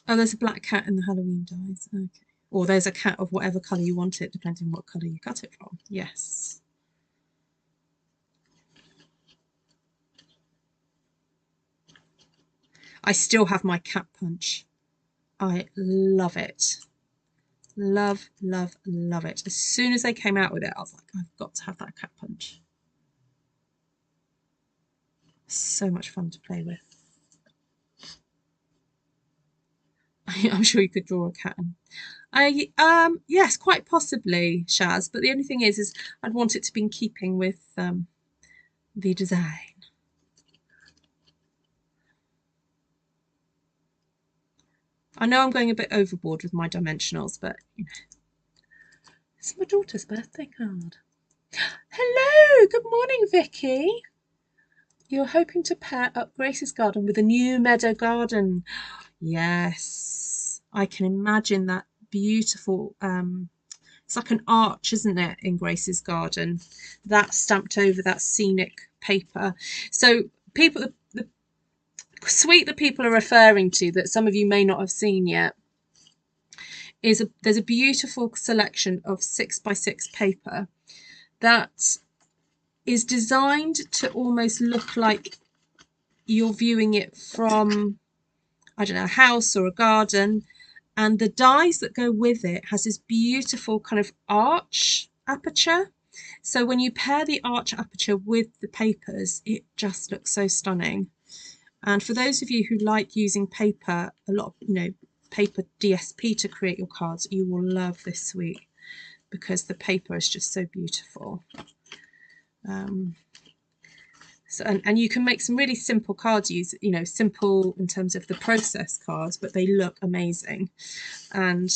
S1: Oh, there's a black cat in the Halloween dies. Okay. Or there's a cat of whatever colour you want it, depending on what colour you cut it from. Yes. I still have my cat punch. I love it. Love, love, love it. As soon as they came out with it, I was like, I've got to have that cat punch. So much fun to play with. I'm sure you could draw a cat. Yes, quite possibly, Shaz. But the only thing is I'd want it to be in keeping with the design. I know I'm going a bit overboard with my dimensionals, but you know, it's my daughter's birthday card. Hello, good morning, Vicky. You're hoping to pair up Grace's garden with a new meadow garden. Yes, I can imagine that beautiful. It's like an arch, isn't it, in Grace's garden? That's stamped over that scenic paper. So people, the suite that people are referring to, that some of you may not have seen yet, there's a beautiful selection of 6x6 paper that is designed to almost look like you're viewing it from, I don't know, a house or a garden, and the dies that go with it has this beautiful kind of arch aperture. So when you pair the arch aperture with the papers, it just looks so stunning. And for those of you who like using paper, a lot of, you know, paper DSP to create your cards, you will love this suite because the paper is just so beautiful. So, and you can make some really simple cards, you know, simple in terms of the process cards, but they look amazing. And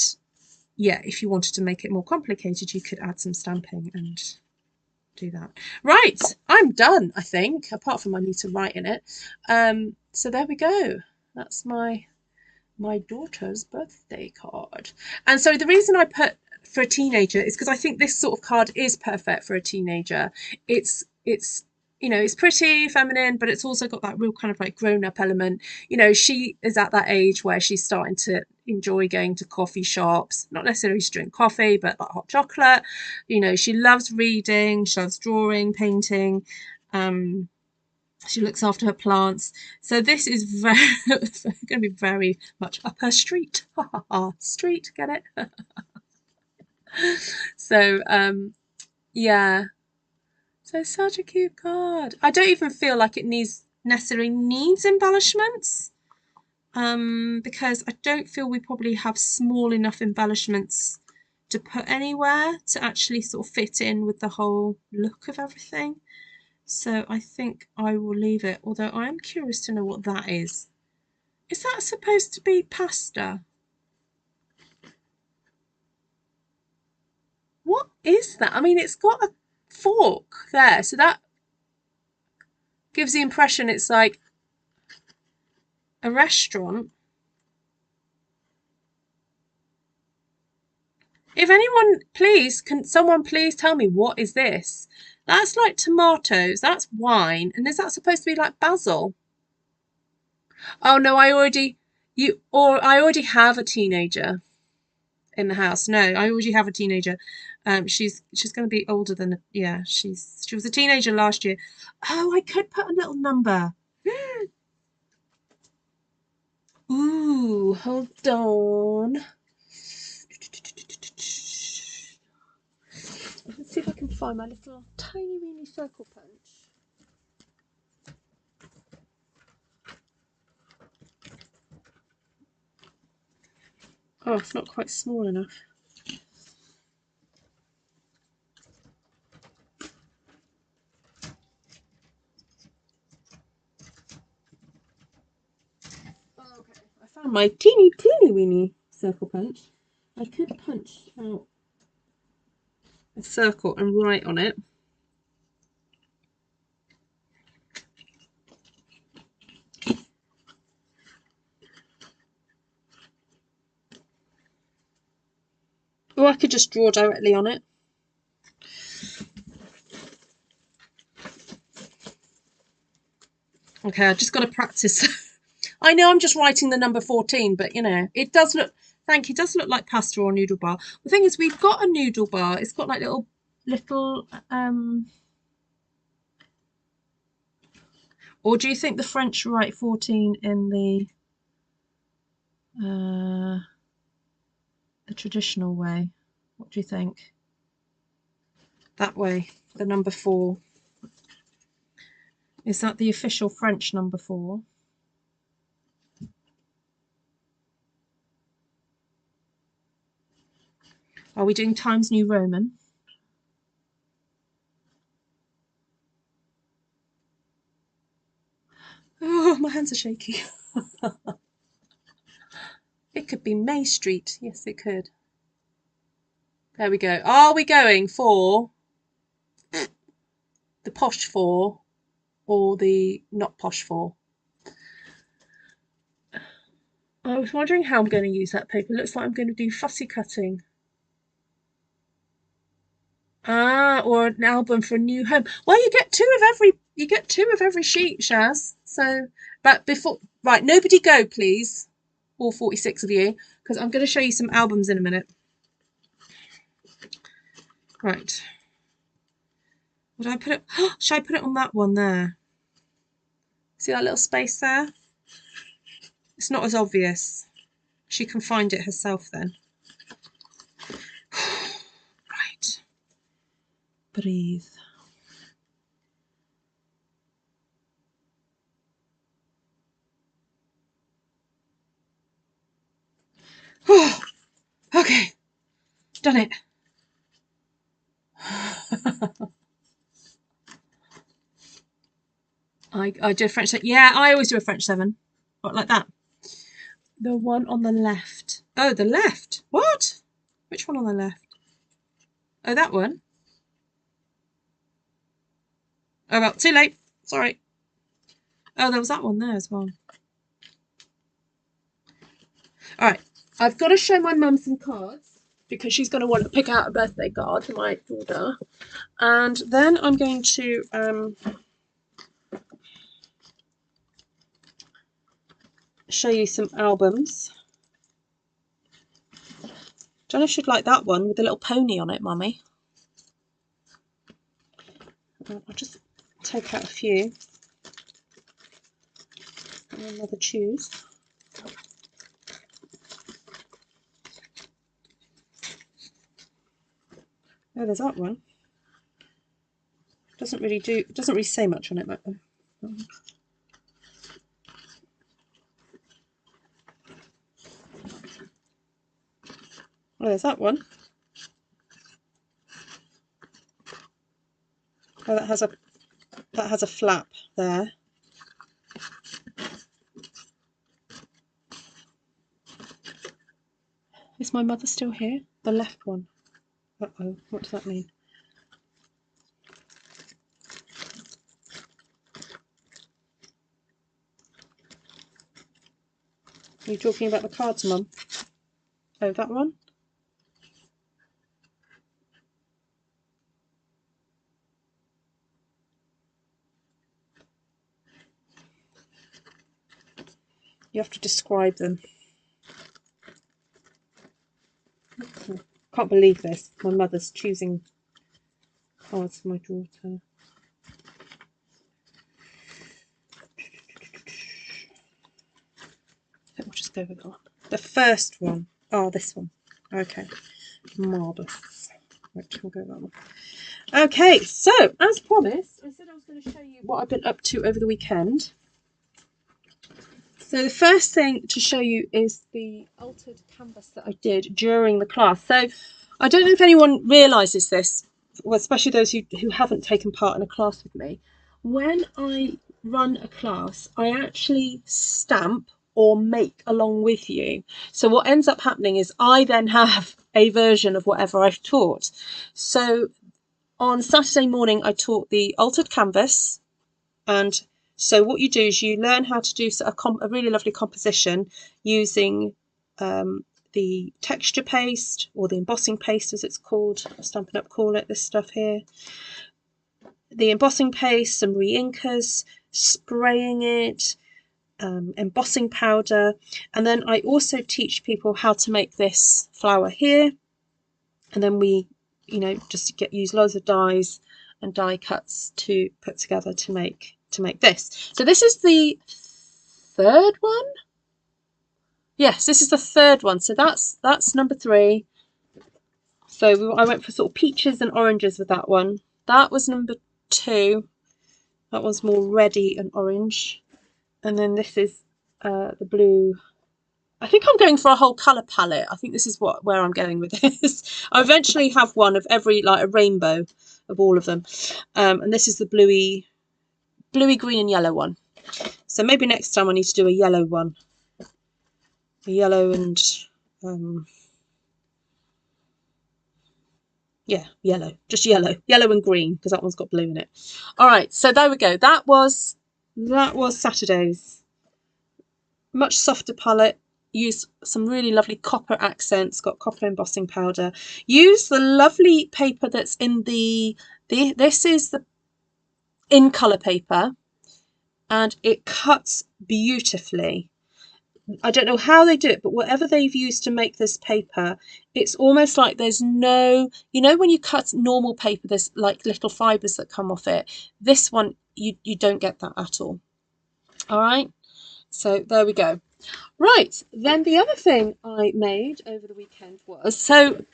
S1: yeah, if you wanted to make it more complicated, you could add some stamping and do that. Right, I'm done, I think, apart from I need to write in it. So there we go. That's my daughter's birthday card. And so the reason I put for a teenager is because I think this sort of card is perfect for a teenager. It's you know, it's pretty feminine, but it's also got that real kind of like grown-up element. You know, she is at that age where she's starting to enjoy going to coffee shops, not necessarily to drink coffee, but like hot chocolate. You know, she loves reading, she loves drawing, painting. She looks after her plants. So this is very going to be very much up her street. Street, get it? So Yeah. So such a cute card. I don't even feel like it necessarily needs embellishments. Because I don't feel we probably have small enough embellishments to put anywhere to actually sort of fit in with the whole look of everything. So I think I will leave it, although I am curious to know what that is. Is that supposed to be pasta? What is that? I mean, it's got a fork there, so that gives the impression it's like a restaurant. If anyone, please, can someone please tell me what is this? That's like tomatoes, that's wine, and is that supposed to be like basil? Oh no, I already have a teenager in the house. No, I already have a teenager. She's going to be older than, yeah, she was a teenager last year. Oh, I could put a little number. Ooh, hold on. Let's see if I can find my little tiny weeny circle punch. Oh, it's not quite small enough. Okay, I found my teeny weeny circle punch. I could punch out a circle and write on it. Or I could just draw directly on it. Okay, I just got to practice. I know I'm just writing the number 14, but you know, it does look, thank you, it does look like pasta or noodle bar. The thing is, we've got a noodle bar. It's got like little, or do you think the French write 14 in the traditional way? What do you think? That way, the number 4. Is that the official French number 4? Are we doing Times New Roman? Oh, my hands are shaky. It could be May Street. Yes, it could. There we go. Are we going for the posh 4 or the not posh 4? I was wondering how I'm going to use that paper. Looks like I'm going to do fussy cutting. Ah, or an album for a new home. Well, you get two of every sheet, Shaz. So, but before, right, nobody go, please. All 46 of you, because I'm going to show you some albums in a minute. Right. Would I put it? Should I put it on that one there? See that little space there? It's not as obvious. She can find it herself then. Right. Breathe. Oh, okay. Done it. I do a French 7. Yeah, I always do a French 7. What, like that? The one on the left. Oh, the left. What? Which one on the left? Oh, that one. Oh, well, too late. Sorry. Oh, there was that one there as well. All right. I've got to show my mum some cards because she's going to want to pick out a birthday card for my daughter. And then I'm going to show you some albums. Don't know if she'd like that one with a little pony on it, Mummy. I'll just take out a few and another choose. Oh, there's that one. Doesn't really say much on it. But, oh, there's that one. Oh, that has a flap there. Is my mother still here? The left one. Uh-oh, what does that mean? Are you talking about the cards, Mum? Oh, that one? You have to describe them. Can't believe this. My mother's choosing cards for my daughter. I think we'll just go with that one. The first one. Oh, this one. Okay. Marvellous. Right, we'll go with that one. Okay, so as promised, I said I was going to show you what I've been up to over the weekend. So the first thing to show you is the altered canvas that I did during the class. So I don't know if anyone realises this, well, especially those who haven't taken part in a class with me. When I run a class, I actually stamp or make along with you. So what ends up happening is I then have a version of whatever I've taught. So on Saturday morning, I taught the altered canvas, and so what you do is you learn how to do a really lovely composition using the texture paste, or the embossing paste as it's called. Stampin' Up call it this stuff here. The embossing paste, some re-inkers, spraying it, embossing powder, and then I also teach people how to make this flower here, and then we, just use loads of dies and die cuts to put together to make this. So this is the third one. Yes, this is the third one. So that's number 3. So I went for sort of peaches and oranges with that one. That was number 2. That one's more reddy and orange. And then this is the blue. I think I'm going for a whole colour palette. I think this is where I'm going with this. I eventually have one of every, like a rainbow of all of them. And this is the bluey, green and yellow one. So maybe next time I need to do a yellow one. A yellow and yeah, yellow. Just yellow and green, because that one's got blue in it. All right, so there we go. That was Saturday's. Much softer palette. Use some really lovely copper accents. Got copper embossing powder. Use the lovely paper that's in this is the in colour paper, and it cuts beautifully. I don't know how they do it, but whatever they've used to make this paper, it's almost like there's no, when you cut normal paper, there's like little fibres that come off it. This one, you don't get that at all. All right, so there we go. Right, then the other thing I made over the weekend was, so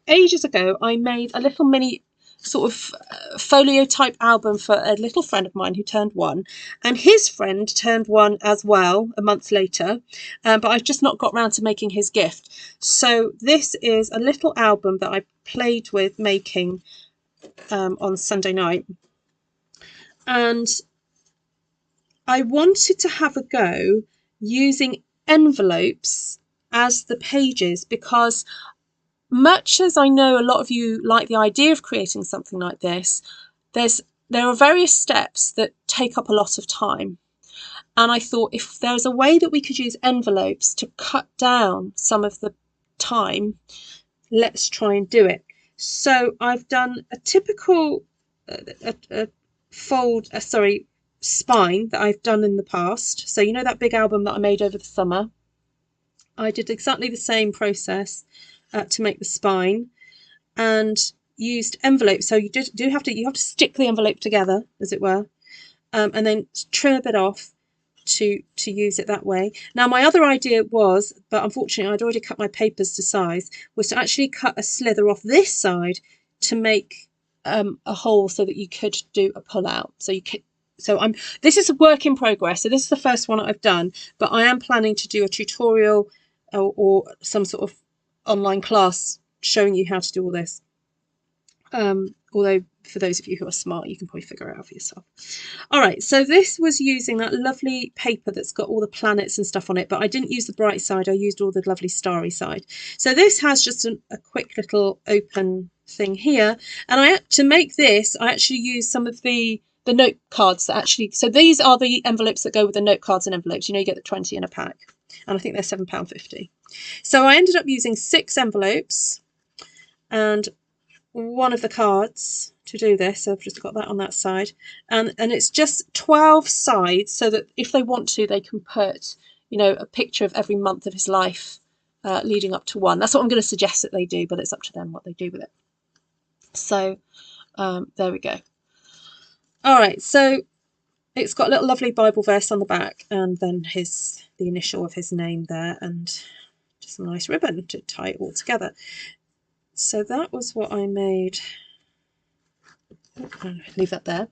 S1: ages ago, I made a little mini sort of folio type album for a little friend of mine who turned 1, and his friend turned 1 as well a month later, but I've just not got round to making his gift. So this is a little album that I played with making on Sunday night, and I wanted to have a go using envelopes as the pages, because much as I know a lot of you like the idea of creating something like this, there are various steps that take up a lot of time. And I thought, if there's a way that we could use envelopes to cut down some of the time, let's try and do it. So I've done a typical spine that I've done in the past. So that big album that I made over the summer, I did exactly the same process to make the spine, and used envelopes. So you have to stick the envelope together, as it were, and then trim a bit off to use it that way. Now my other idea was, but unfortunately I'd already cut my papers to size, was to actually cut a slither off this side to make a hole so that you could do a pull out. So you could, this is a work in progress. So this is the first one I've done, but I am planning to do a tutorial or some sort of online class showing you how to do all this. Although for those of you who are smart, you can probably figure it out for yourself. All right, so this was using that lovely paper that's got all the planets and stuff on it, but I didn't use the bright side. I used all the lovely starry side. So this has just a quick little open thing here. And to make this, I actually used some of the note cards that actually, so these are the envelopes that go with the note cards and envelopes. You know, you get the 20 in a pack, and I think they're £7.50. So I ended up using 6 envelopes and one of the cards to do this. So I've just got that on that side, and it's just 12 sides, so that if they want to, they can put, you know, a picture of every month of his life leading up to one. That's what I'm going to suggest that they do, but it's up to them what they do with it. So there we go. All right, so it's got a little lovely Bible verse on the back, and then the initial of his name there, and just a nice ribbon to tie it all together. So that was what I made. I'll leave that there.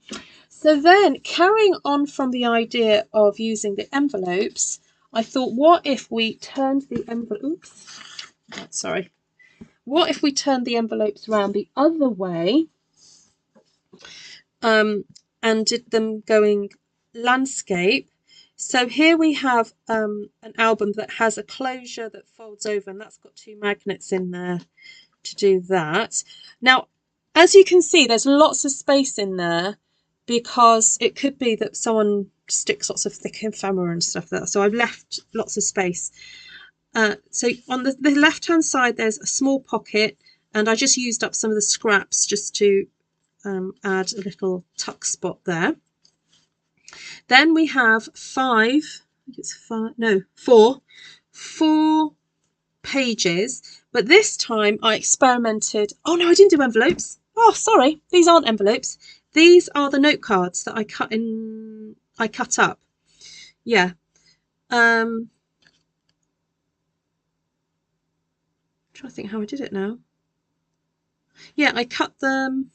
S1: So then, carrying on from the idea of using the envelopes, I thought, what if we turned the envelopes? Sorry. What if we turned the envelopes around the other way, and did them going landscape? So here we have an album that has a closure that folds over, and that's got 2 magnets in there to do that. Now, as you can see, there's lots of space in there, because it could be that someone sticks lots of thick ephemera and stuff there. So I've left lots of space. So on the left-hand side, there's a small pocket, and I just used up some of the scraps just to add a little tuck spot there. Then we have 4 pages, but this time I experimented. Oh no, I didn't do envelopes. Oh, sorry, these aren't envelopes. These are the note cards that I cut up. Yeah. I'm trying to think how I did it now. Yeah, I cut them.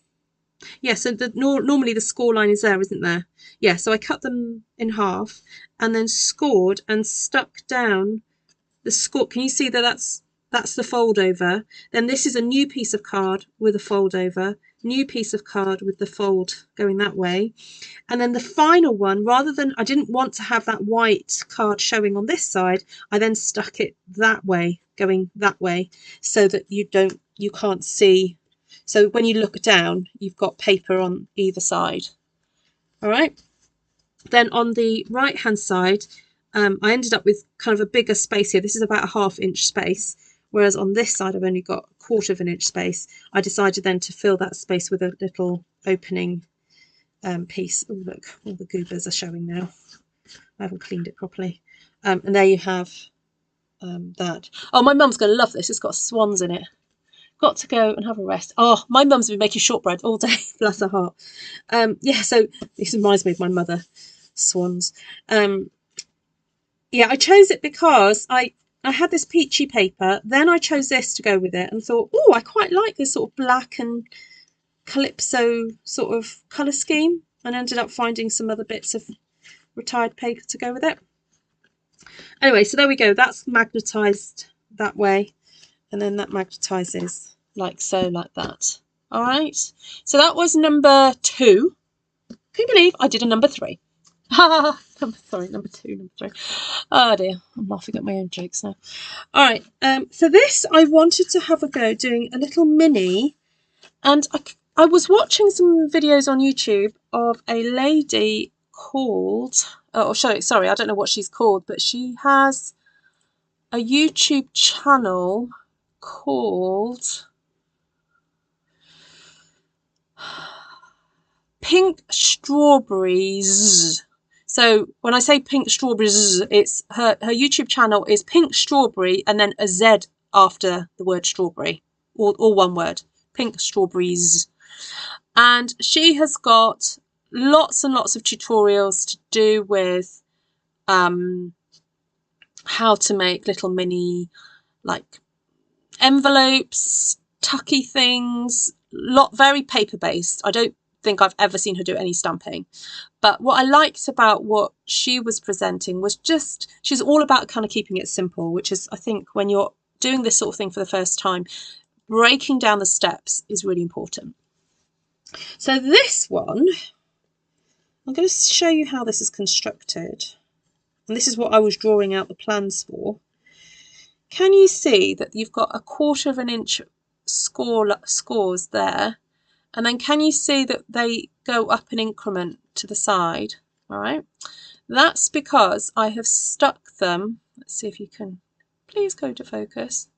S1: Yeah, so normally the score line is there, isn't there? Yeah, so I cut them in half and then scored and stuck down the score. Can you see that that's the fold over? Then this is a new piece of card with a fold over, new piece of card with the fold going that way. And then the final one, rather than, I didn't want to have that white card showing on this side, I then stuck it that way, going that way, so that you can't see. So when you look down, you've got paper on either side. All right. Then on the right hand side, I ended up with kind of a bigger space here. This is about a ½ inch space, whereas on this side I've only got a ¼ inch space. I decided then to fill that space with a little opening piece. Oh look, all the goobers are showing now. I haven't cleaned it properly. And there you have that. Oh, my mum's going to love this. It's got swans in it. Got to go and have a rest. Oh, my mum's been making shortbread all day. Bless her heart. Yeah, so this reminds me of my mother. Swans. Yeah, I chose it because I had this peachy paper. Then I chose this to go with it and thought, oh, I quite like this sort of black and calypso sort of colour scheme, and ended up finding some other bits of retired paper to go with it. Anyway, so there we go. That's magnetised that way, and then that magnetises like so, like that. All right, so that was number 2. Can you believe I did a number 3? Sorry, number 2, number 3. Oh dear, I'm laughing at my own jokes now. All right, so this I wanted to have a go doing a little mini, and I was watching some videos on YouTube of a lady called, sorry, I don't know what she's called, but she has a YouTube channel called Pink Strawberries. So when I say Pink Strawberries, it's her YouTube channel is Pink Strawberry and then a Z after the word strawberry, all one word, Pink Strawberries. And she has got lots and lots of tutorials to do with how to make little mini like envelopes, tucky things, very paper based. I don't think I've ever seen her do any stamping. But what I liked about what she was presenting was just, she's all about kind of keeping it simple, which is, I think, when you're doing this sort of thing for the first time, breaking down the steps is really important. So this one, I'm going to show you how this is constructed. And this is what I was drawing out the plans for. Can you see that you've got 1/4 of an inch scores there? And then can you see that they go up an increment to the side? All right. That's because I have stuck them. Let's see if you can, please go to focus.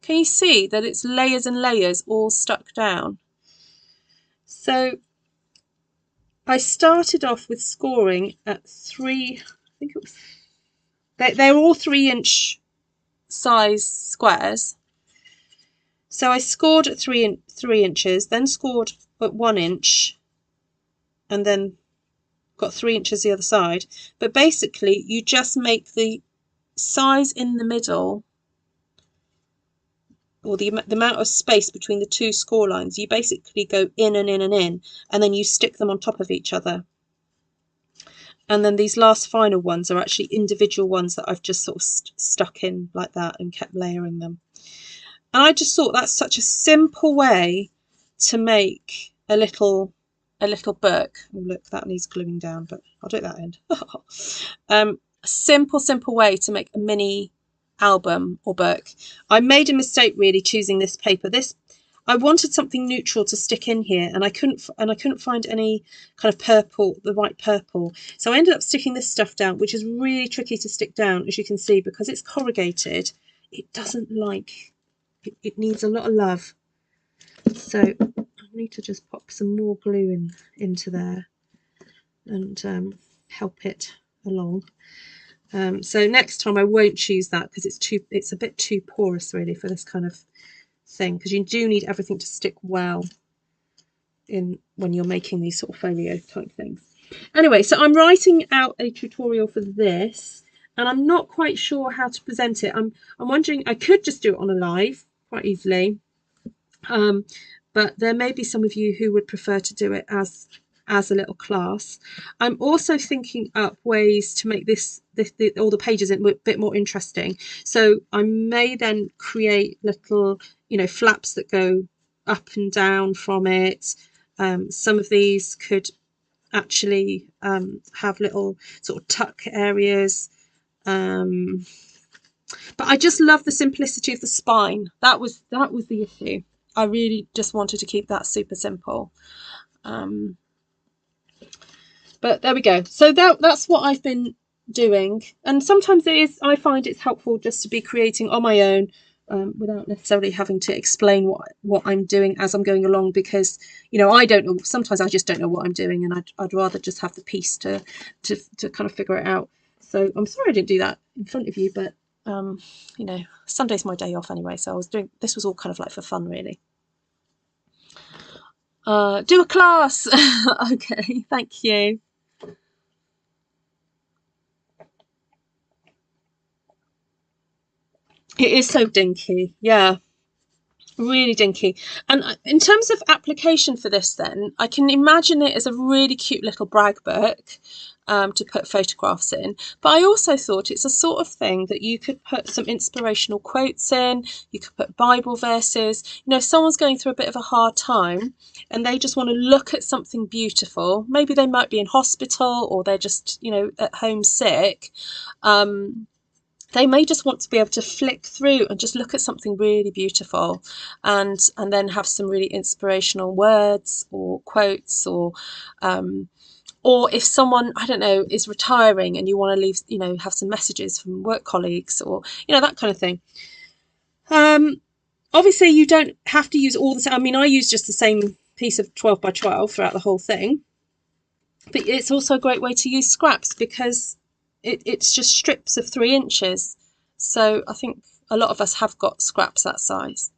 S1: Can you see that it's layers and layers all stuck down? So I started off with scoring at 3, I think it was, they're all 3-inch size squares. So I scored at 3 inches, then scored at 1 inch, and then got 3 inches the other side. But basically you just make the size in the middle, or the amount of space between the two score lines, you basically go in and in and in, and then you stick them on top of each other. And then these last final ones are actually individual ones that I've just sort of stuck in like that and kept layering them. And I just thought that's such a simple way to make a little book. Oh, look, that needs gluing down, but I'll do it at that end. A simple way to make a mini album or book. I made a mistake really choosing this paper. I wanted something neutral to stick in here, and I couldn't find any kind of purple, the right purple. So I ended up sticking this stuff down, which is really tricky to stick down, as you can see, because it's corrugated. It doesn't like, it needs a lot of love. So I need to just pop some more glue into there and help it along. So next time I won't choose that, because it's a bit too porous really for this kind of thing, because you do need everything to stick well in when you're making these sort of folio type things. Anyway, so I'm writing out a tutorial for this, and I'm not quite sure how to present it. I'm wondering, I could just do it on a live quite easily, but there may be some of you who would prefer to do it as a little class. I'm also thinking up ways to make all the pages a bit more interesting. So I may then create little, flaps that go up and down from it. Some of these could actually have little sort of tuck areas. But I just love the simplicity of the spine. That was the issue. I really just wanted to keep that super simple. But there we go. So that's what I've been doing. And sometimes I find it's helpful just to be creating on my own, without necessarily having to explain what I'm doing as I'm going along, because I don't know, sometimes I just don't know what I'm doing, and I'd rather just have the piece to kind of figure it out. So I'm sorry I didn't do that in front of you, but Sunday's my day off anyway, so this was all kind of like for fun really. Do a class. Okay, thank you. It is so dinky, yeah, really dinky. And in terms of application for this, then I can imagine it as a really cute little brag book to put photographs in. But I also thought it's a sort of thing that you could put some inspirational quotes in. You could put Bible verses. If someone's going through a bit of a hard time and they just want to look at something beautiful, maybe they might be in hospital, or they're just at home sick. They may just want to be able to flick through and just look at something really beautiful, and then have some really inspirational words or quotes, or if someone, I don't know, is retiring and you want to leave, have some messages from work colleagues, or that kind of thing. Obviously you don't have to use all the same. I mean, I use just the same piece of 12 by 12 throughout the whole thing, but it's also a great way to use scraps, because it's just strips of 3 inches. So I think a lot of us have got scraps that size,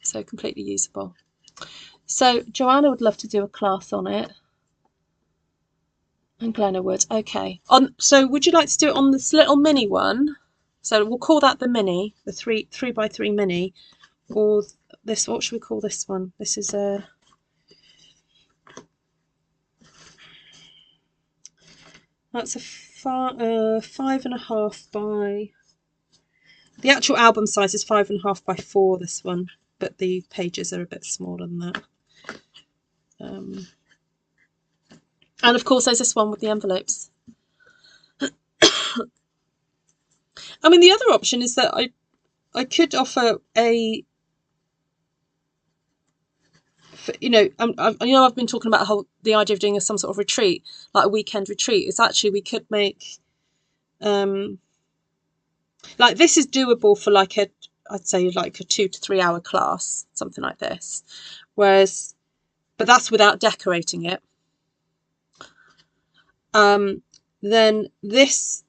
S1: so completely usable. So Joanna would love to do a class on it, and Glenna would. Okay, so would you like to do it on this little mini one? So we'll call that the mini, the 3 by 3 mini, or this, what should we call this one? This is a... That's a 5.5 by... The actual album size is 5.5 by 4, this one, but the pages are a bit smaller than that. And of course there's this one with the envelopes. I mean, the other option is that I could offer a... You know, I've been talking about the idea of doing some sort of retreat, like a weekend retreat. It's actually, we could make... like this is doable for like I'd say like a 2 to 3 hour class, something like this. Whereas, but that's without decorating it. Then this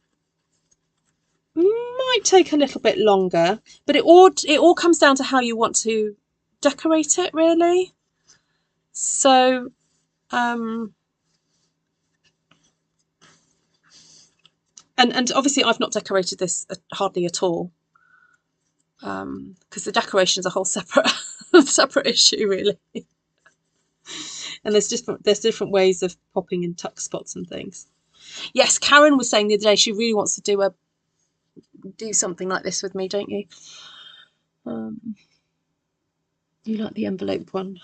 S1: might take a little bit longer, but it all comes down to how you want to decorate it, really. So, and obviously I've not decorated this hardly at all, because the decoration is a whole separate issue, really. And there's different ways of popping in tuck spots and things. Yes, Karen was saying the other day she really wants to do something like this with me, don't you? You like the envelope one?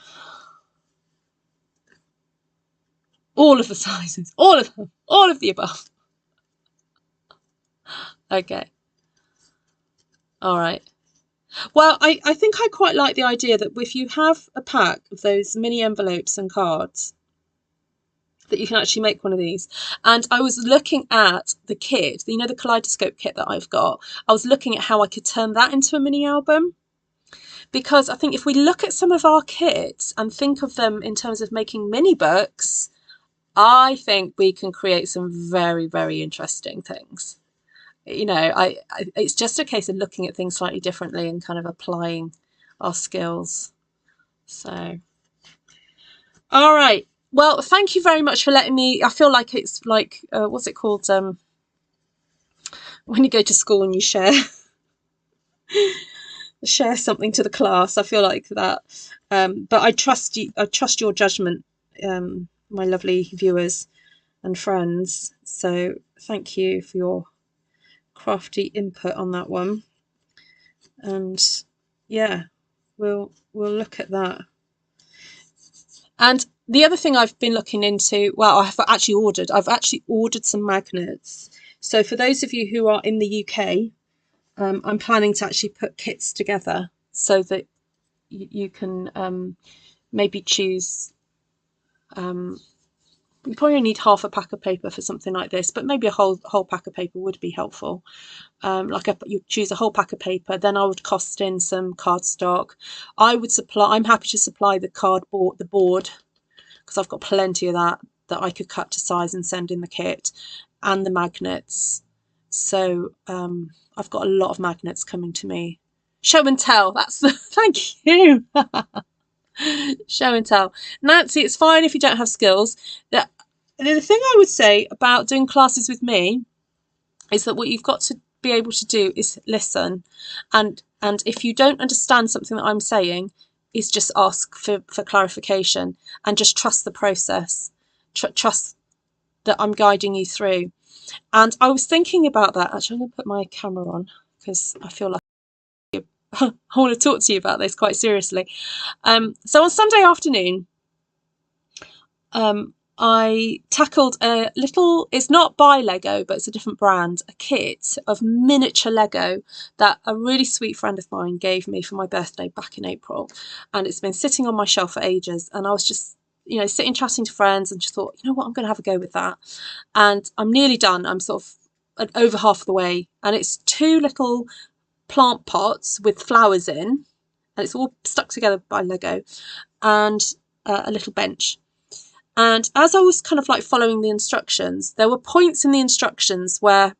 S1: All of the sizes, all of them, all of the above. Okay. All right. Well, I think I quite like the idea that if you have a pack of those mini envelopes and cards, that you can actually make one of these. And I was looking at the kit, you know, the kaleidoscope kit that I've got. I was looking at how I could turn that into a mini album, because I think if we look at some of our kits and think of them in terms of making mini books, I think we can create some very, very interesting things. You know, it's just a case of looking at things slightly differently and kind of applying our skills. So, all right. Well, thank you very much for letting me. I feel like it's like, what's it called? When you go to school and you share something to the class. I feel like that. But I trust you. I trust your judgment, my lovely viewers and friends. So thank you for your crafty input on that one. And yeah, we'll look at that. And the other thing I've been looking into, well, I've actually ordered some magnets. So for those of you who are in the UK, I'm planning to actually put kits together so that you can maybe choose. You probably need half a pack of paper for something like this, but maybe a whole pack of paper would be helpful. You choose a whole pack of paper, then I would cost in some cardstock. I'm happy to supply the board, because I've got plenty of that I could cut to size and send in the kit, and the magnets. So I've got a lot of magnets coming to me. Show and tell, that's the thank you. Show and tell. Nancy, it's fine if you don't have skills. The thing I would say about doing classes with me is that what you've got to be able to do is listen, and if you don't understand something that I'm saying, is just ask for clarification, and just trust the process. Trust that I'm guiding you through. And I was thinking about that. Actually, I'm going to put my camera on because I feel like I want to talk to you about this quite seriously. So on Sunday afternoon, I tackled a little, it's not by Lego, but it's a different brand, a kit of miniature Lego that a really sweet friend of mine gave me for my birthday back in April. And it's been sitting on my shelf for ages. And I was just, you know, sitting chatting to friends and just thought, you know what, I'm going to have a go with that. And I'm nearly done. I'm sort of over half the way. And it's 2 little plant pots with flowers in, and it's all stuck together by Lego, and a little bench. And as I was kind of like following the instructions, there were points in the instructions where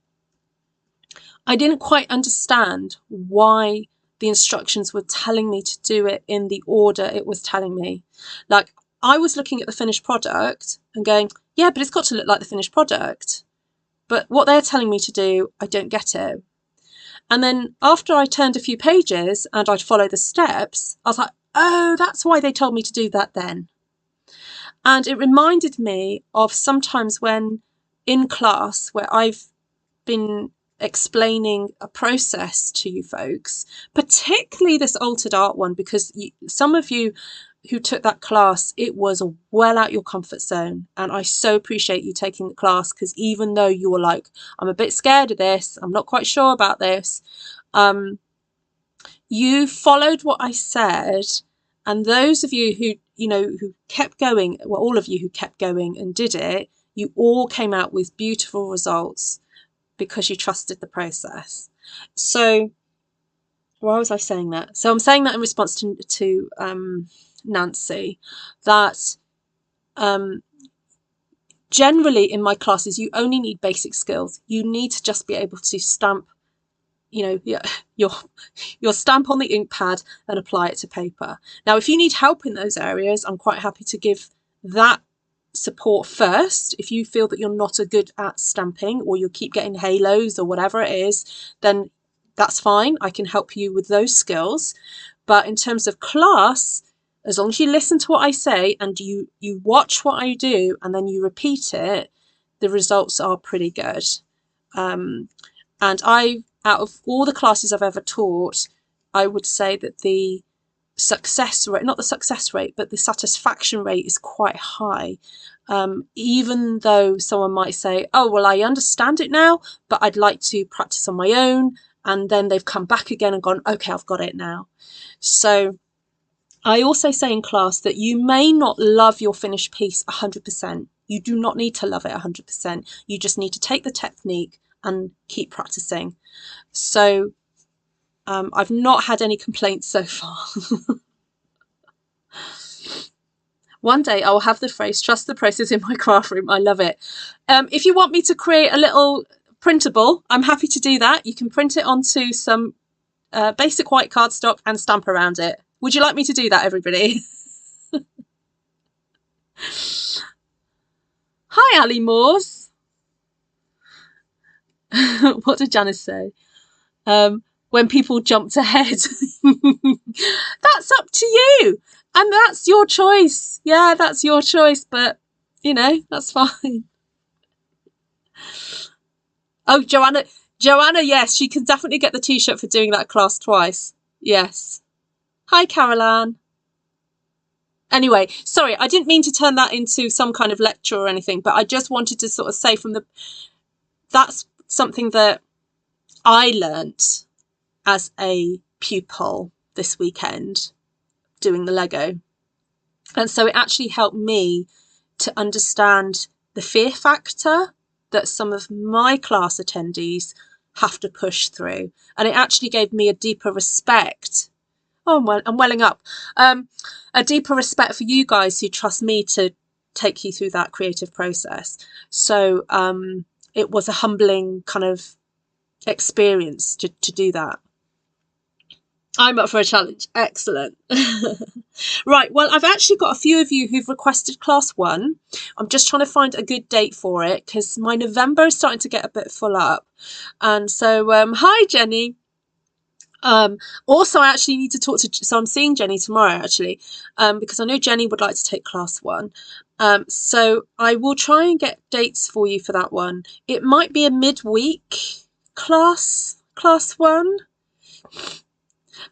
S1: I didn't quite understand why the instructions were telling me to do it in the order it was telling me. Like, I was looking at the finished product and going, yeah, but it's got to look like the finished product. But what they're telling me to do, I don't get it. And then after I turned a few pages and I'd follow the steps, I was like, Oh, that's why they told me to do that then. And it reminded me of sometimes when in class where I've been explaining a process to you folks, particularly this altered art one, because some of you who took that class, it was well out your comfort zone. And I so appreciate you taking the class, because even though you were like, I'm a bit scared of this, I'm not quite sure about this, you followed what I said. And those of you who, who kept going, well, all of you who kept going and did it, you all came out with beautiful results because you trusted the process. So why was I saying that? So I'm saying that in response to Nancy, that generally in my classes, you only need basic skills. You need to just be able to stamp, your stamp on the ink pad and apply it to paper. Now, if you need help in those areas, I'm quite happy to give that support first. If you feel that you're not good at stamping, or you keep getting halos or whatever it is, then that's fine. I can help you with those skills. But in terms of class, as long as you listen to what I say and you watch what I do and then you repeat it, the results are pretty good. And out of all the classes I've ever taught, I would say that the success rate, not the success rate, but the satisfaction rate is quite high. Even though someone might say, oh, well, I understand it now, but I'd like to practice on my own. And then they've come back again and gone, okay, I've got it now. So I also say in class that you may not love your finished piece 100%. You do not need to love it 100%. You just need to take the technique and keep practicing. So I've not had any complaints so far. One day I will have the phrase, trust the process, in my craft room. I love it. If you want me to create a little printable, I'm happy to do that. You can print it onto some basic white cardstock and stamp around it. Would you like me to do that, everybody? Hi, Ali Moores. What did Janice say? When people jumped ahead. That's up to you. And that's your choice. Yeah, that's your choice. But, that's fine. Oh, Joanna, yes, she can definitely get the t-shirt for doing that class twice. Yes. Hi, Caroline. Anyway, sorry, I didn't mean to turn that into some kind of lecture or anything, but I just wanted to sort of say that's something that I learnt as a pupil this weekend doing the Lego. And so it actually helped me to understand the fear factor that some of my class attendees have to push through. And it actually gave me a deeper respect. Oh, I'm welling up. A deeper respect for you guys who trust me to take you through that creative process. So it was a humbling kind of experience to do that. I'm up for a challenge. Excellent. Right, well, I've actually got a few of you who've requested class 1. I'm just trying to find a good date for it because my November is starting to get a bit full up. And so, hi, Jenny. Also, I actually need to talk to, so I'm seeing Jenny tomorrow, actually, because I know Jenny would like to take class 1. So I will try and get dates for you for that one. It might be a midweek class 1.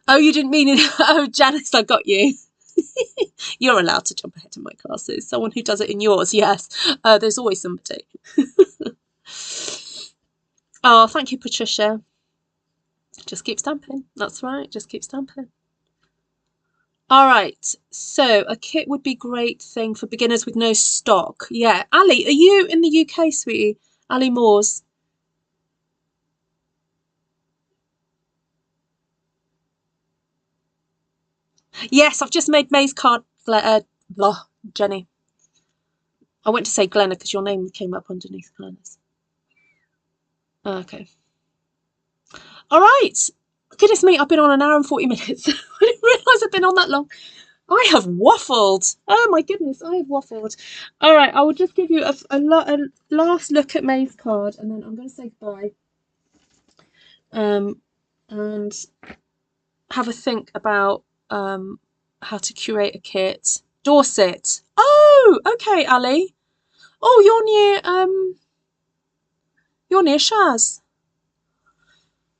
S1: Oh, you didn't mean it. Oh, Janice, I got you. You're allowed to jump ahead in my classes. Someone who does it in yours, yes. There's always somebody. Oh, thank you, Patricia. Just keep stamping. That's right. Just keep stamping. All right. So a kit would be great thing for beginners with no stock. Yeah. Ali, are you in the UK, sweetie? Ali Moores. Yes, I've just made May's card. Jenny. I went to say Glenna because your name came up underneath Glenna's. Okay. All right. Goodness me, I've been on an hour and 40 minutes. I didn't realise I'd been on that long. I have waffled. Oh my goodness, I have waffled. All right, I will just give you a last look at May's card and then I'm going to say goodbye. And have a think about how to curate a kit. Dorset. Oh, okay, Ali. Oh, you're near Shaz.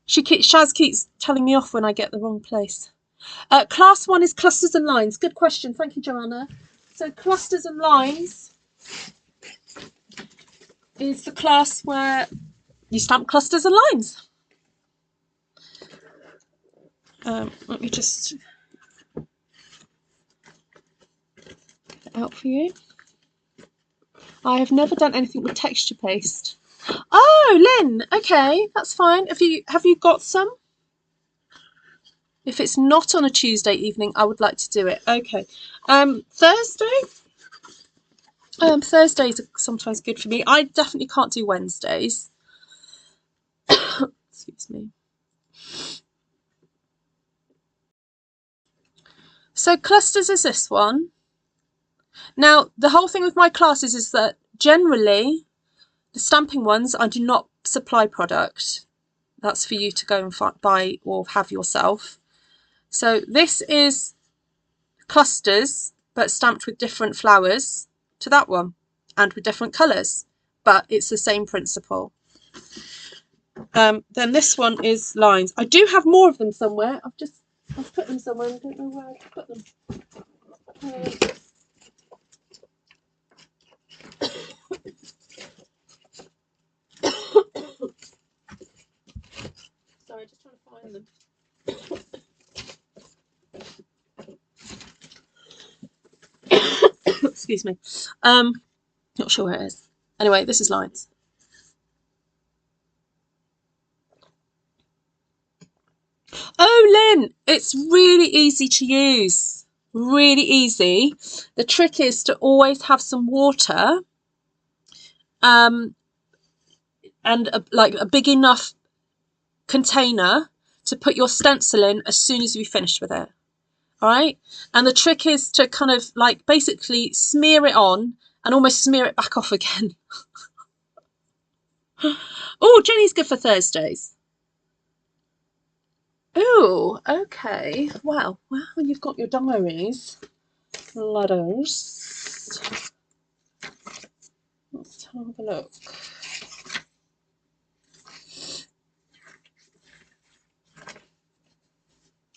S1: Shaz keeps telling me off when I get the wrong place. Class 1 is clusters and lines. Good question. Thank you, Joanna. So clusters and lines is the class where you stamp clusters and lines. Let me just get it out for you. I have never done anything with texture paste. Oh, Lynn. Okay, that's fine. Have you got some? If it's not on a Tuesday evening, I would like to do it. Okay. Thursday? Thursdays are sometimes good for me. I definitely can't do Wednesdays. Excuse me. So clusters is this one. Now, the whole thing with my classes is that generally the stamping ones, I do not supply product. That's for you to go and buy or have yourself. So this is clusters, but stamped with different flowers to that one and with different colours, but it's the same principle. Then this one is lines. I do have more of them somewhere. I've put them somewhere. I don't know where I've put them. Sorry, just trying to find them. Excuse me. Not sure where it is. Anyway, this is lines. Oh, Lynn, it's really easy to use. Really easy. The trick is to always have some water, and like a big enough container to put your stencil in as soon as you've finished with it. All right. And the trick is to kind of like basically smear it on and almost smear it back off again. Oh, Jenny's good for Thursdays. Oh, okay. Well, you've got your diaries. Letters. Let's have a look.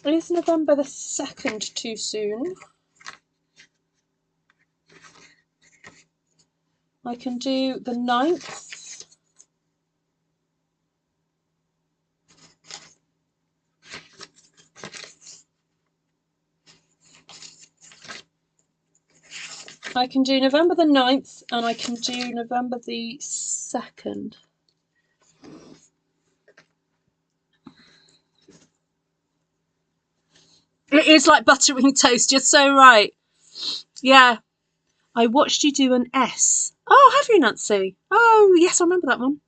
S1: Is November the 2nd too soon? I can do the 9th. I can do November the 9th and I can do November the 2nd. It is like buttering toast. You're so right. Yeah. I watched you do an S. Oh, have you, Nancy? Oh, yes, I remember that one.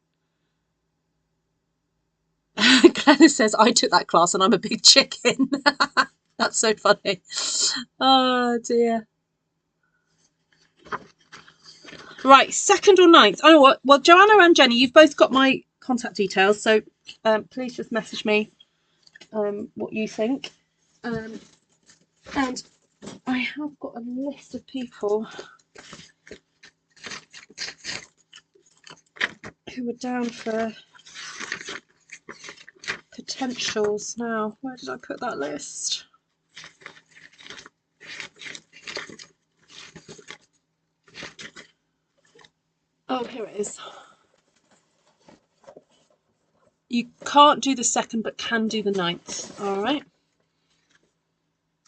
S1: Glennis says, I took that class and I'm a big chicken. That's so funny. Oh, dear. Right, 2nd or 9th? Oh, what? Well, Joanna and Jenny, you've both got my contact details, so please just message me what you think. And I have got a list of people who are down for potentials now. Where did I put that list? Oh, here it is. You can't do the 2nd, but can do the 9th. All right.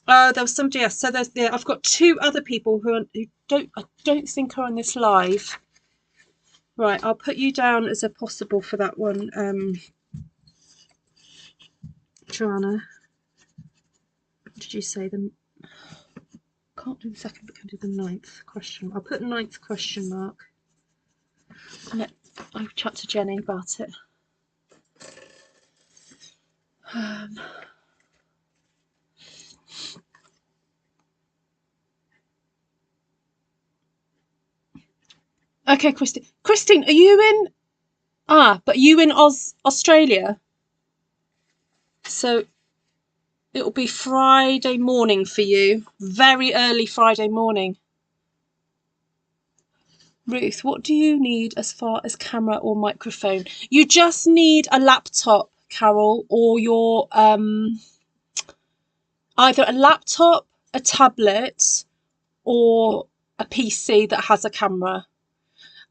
S1: There was somebody else. So there's I've got 2 other people who I don't think are on this live. Right, I'll put you down as a possible for that one, Joanna. What did you say? Can't do the 2nd, but can do the 9th question. I'll put 9th question mark. And I'll chat to Jenny about it. Okay, Christine. Christine, are you in? But are you in Australia? So It'll be Friday morning for you. Very early Friday morning. Ruth, what do you need as far as camera or microphone? You just need a laptop, Carol, or your either a laptop, a tablet, or a PC that has a camera.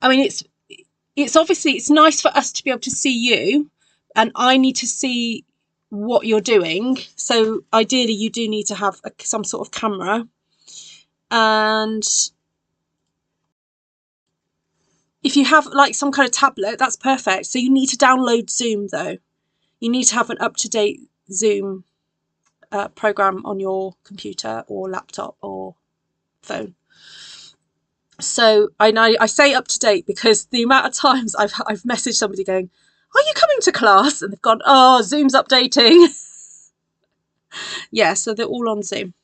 S1: I mean, it's obviously, it's nice for us to be able to see you, and I need to see what you're doing. So ideally you do need to have some sort of camera. And if you have like some kind of tablet, that's perfect. So you need to download Zoom though. You need to have an up-to-date Zoom program on your computer or laptop or phone. So I say up to date because the amount of times I've messaged somebody going, "Are you coming to class?" and they've gone, "Oh, Zoom's updating." Yeah, so they're all on Zoom.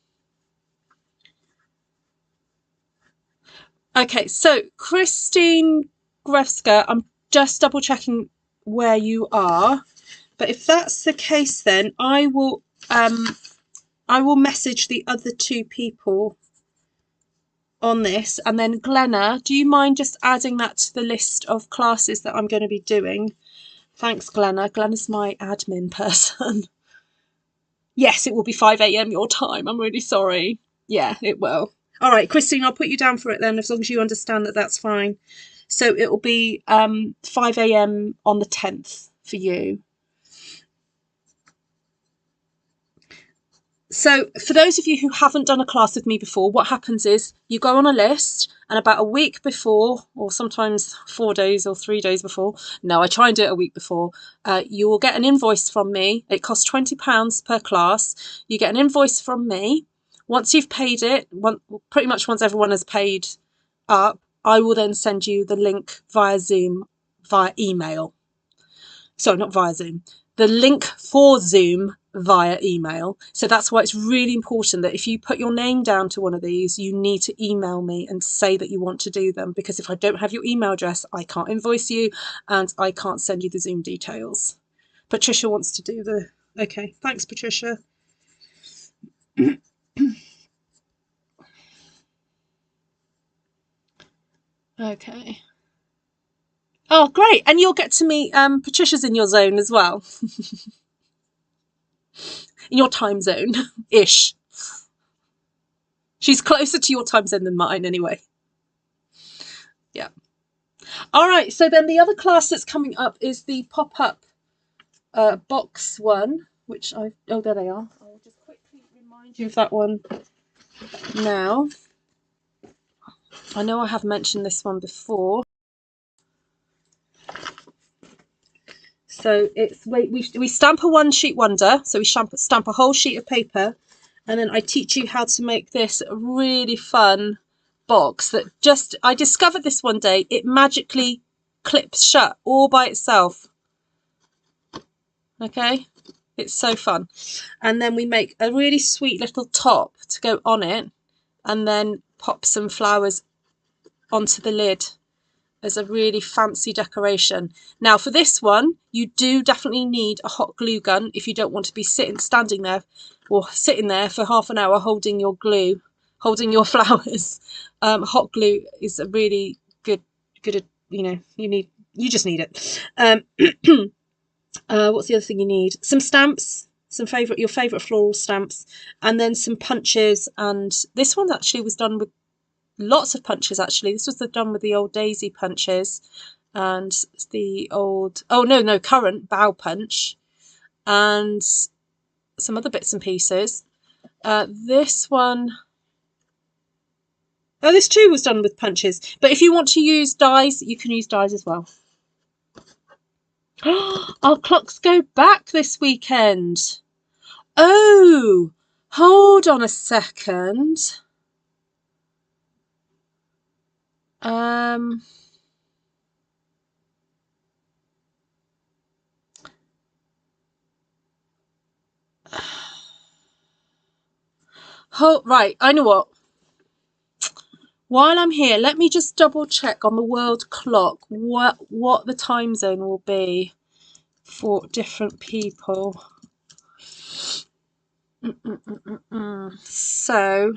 S1: Okay, so Christine Grevska, I'm just double checking where you are, but if that's the case, then I will message the other two people on this, and then Glenna, do you mind just adding that to the list of classes that I'm going to be doing? Thanks, Glenna. Glenna's my admin person. Yes, it will be 5 a.m. your time. I'm really sorry. Yeah, it will. All right, Christine, I'll put you down for it then, as long as you understand that that's fine. So it will be 5 a.m. on the 10th for you. So for those of you who haven't done a class with me before, what happens is you go on a list, and about a week before, or sometimes 4 days or 3 days before, no, I try and do it a week before, you will get an invoice from me. It costs £20 per class. You get an invoice from me. Once you've paid it, pretty much once everyone has paid up, I will then send you the link via Zoom, via email. Sorry, not via Zoom. The link for Zoom via email. So that's why it's really important that if you put your name down to one of these, you need to email me and say that you want to do them, because if I don't have your email address, I can't invoice you and I can't send you the Zoom details. Patricia wants to do the... Okay, thanks, Patricia. Okay. Oh, great. And you'll get to meet Patricia's in your zone as well. In your time zone ish. She's closer to your time zone than mine anyway. Yeah. All right. So then the other class that's coming up is the pop-up box one, which I... Oh, there they are. I'll just quickly remind you of that one now. I know I have mentioned this one before. So it's we stamp a one sheet wonder. So we stamp a whole sheet of paper, and then I teach you how to make this really fun box that just... I discovered this one day. It magically clips shut all by itself. Okay, it's so fun. And then we make a really sweet little top to go on it, and then pop some flowers onto the lid as a really fancy decoration. Now for this one, you do definitely need a hot glue gun if you don't want to be standing there for half an hour holding your glue, holding your flowers. Hot glue is a really good, you know, you just need it. What's the other thing you need? Some stamps, your favourite floral stamps, and then some punches. And this one actually was done with lots of punches, actually. This was done with the old daisy punches and the old... Oh, no, currant bow punch and some other bits and pieces. This one... Oh, this too was done with punches. But if you want to use dies, you can use dies as well. Our clocks go back this weekend. Oh, hold on a second. Right, I know what. While I'm here, let me just double check on the world clock what the time zone will be for different people. So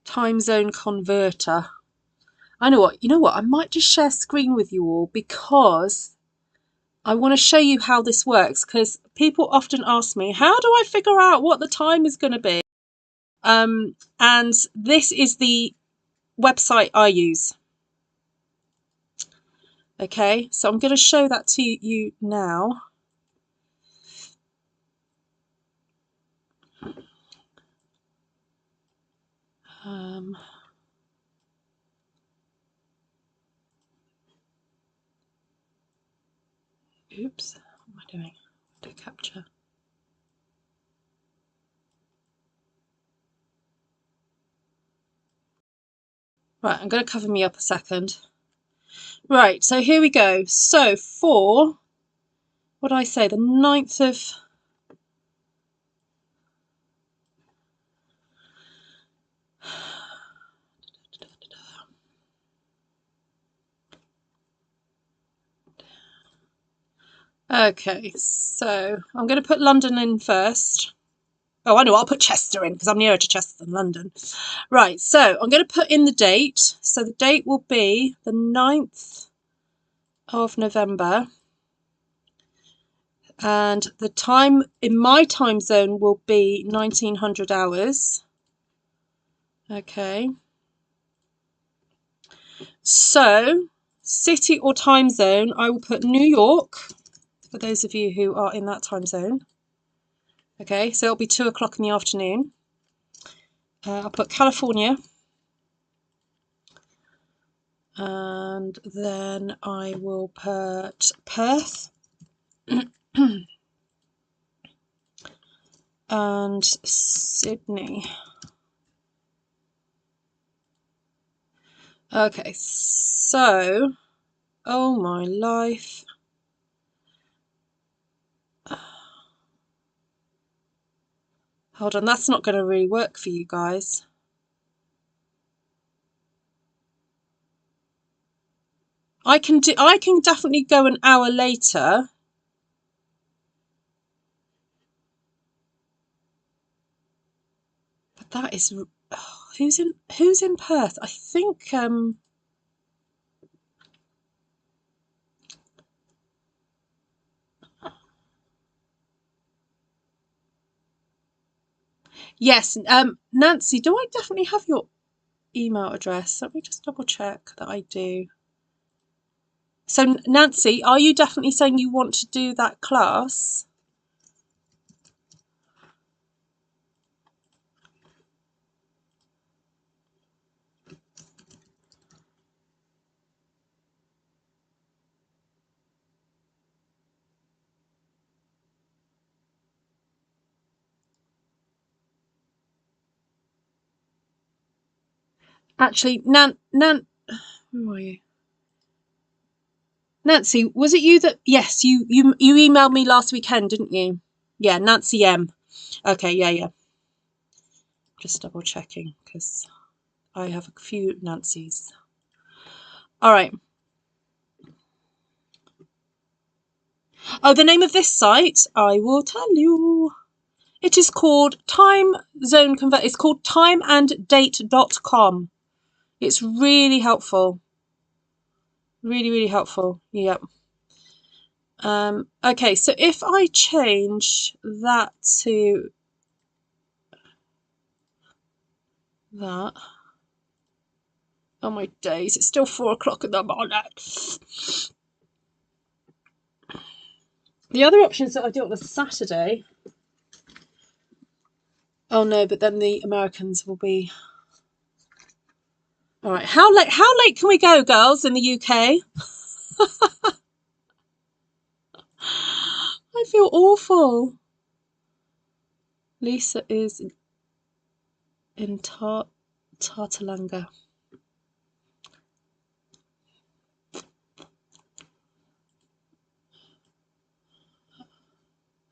S1: time zone converter. I know what, you know what, I might just share screen with you all because I want to show you how this works, because people often ask me, how do I figure out what the time is going to be? And this is the website I use. Okay, so I'm going to show that to you now. Oops, what am I doing? To capture. Right, I'm going to cover me up a second. Right, so here we go. So for, what did I say, the 9th of... Okay, so I'm going to put London in first. Oh, I know, I'll put Chester in because I'm nearer to Chester than London. Right, so I'm going to put in the date. So the date will be the 9th of November. And the time in my time zone will be 1900 hours. Okay. So, city or time zone, I will put New York, for those of you who are in that time zone. Okay, so it'll be 2 o'clock in the afternoon. I'll put California. And then I will put Perth. And Sydney. Okay, so, oh my life. Hold on, that's not going to really work for you guys. I can definitely go an hour later. But that is, oh, who's in Perth? I think yes, Nancy, do I definitely have your email address? Let me just double check that I do. So Nancy, are you definitely saying you want to do that class? Actually, who are you? Nancy, was it you that, yes, you emailed me last weekend, didn't you? Yeah, Nancy M. Okay, yeah. Just double checking because I have a few Nancys. All right. Oh, the name of this site, I will tell you. It is called Time Zone Convert. It's called timeanddate.com. It's really helpful. Really, really helpful. Yep. Okay, so if I change that to that. Oh my days, it's still 4 o'clock in the morning. The other option is that I do it on a Saturday. Oh no, but then the Americans will be... All right, how late can we go, girls, in the UK? I feel awful. Lisa is in Tartalanga.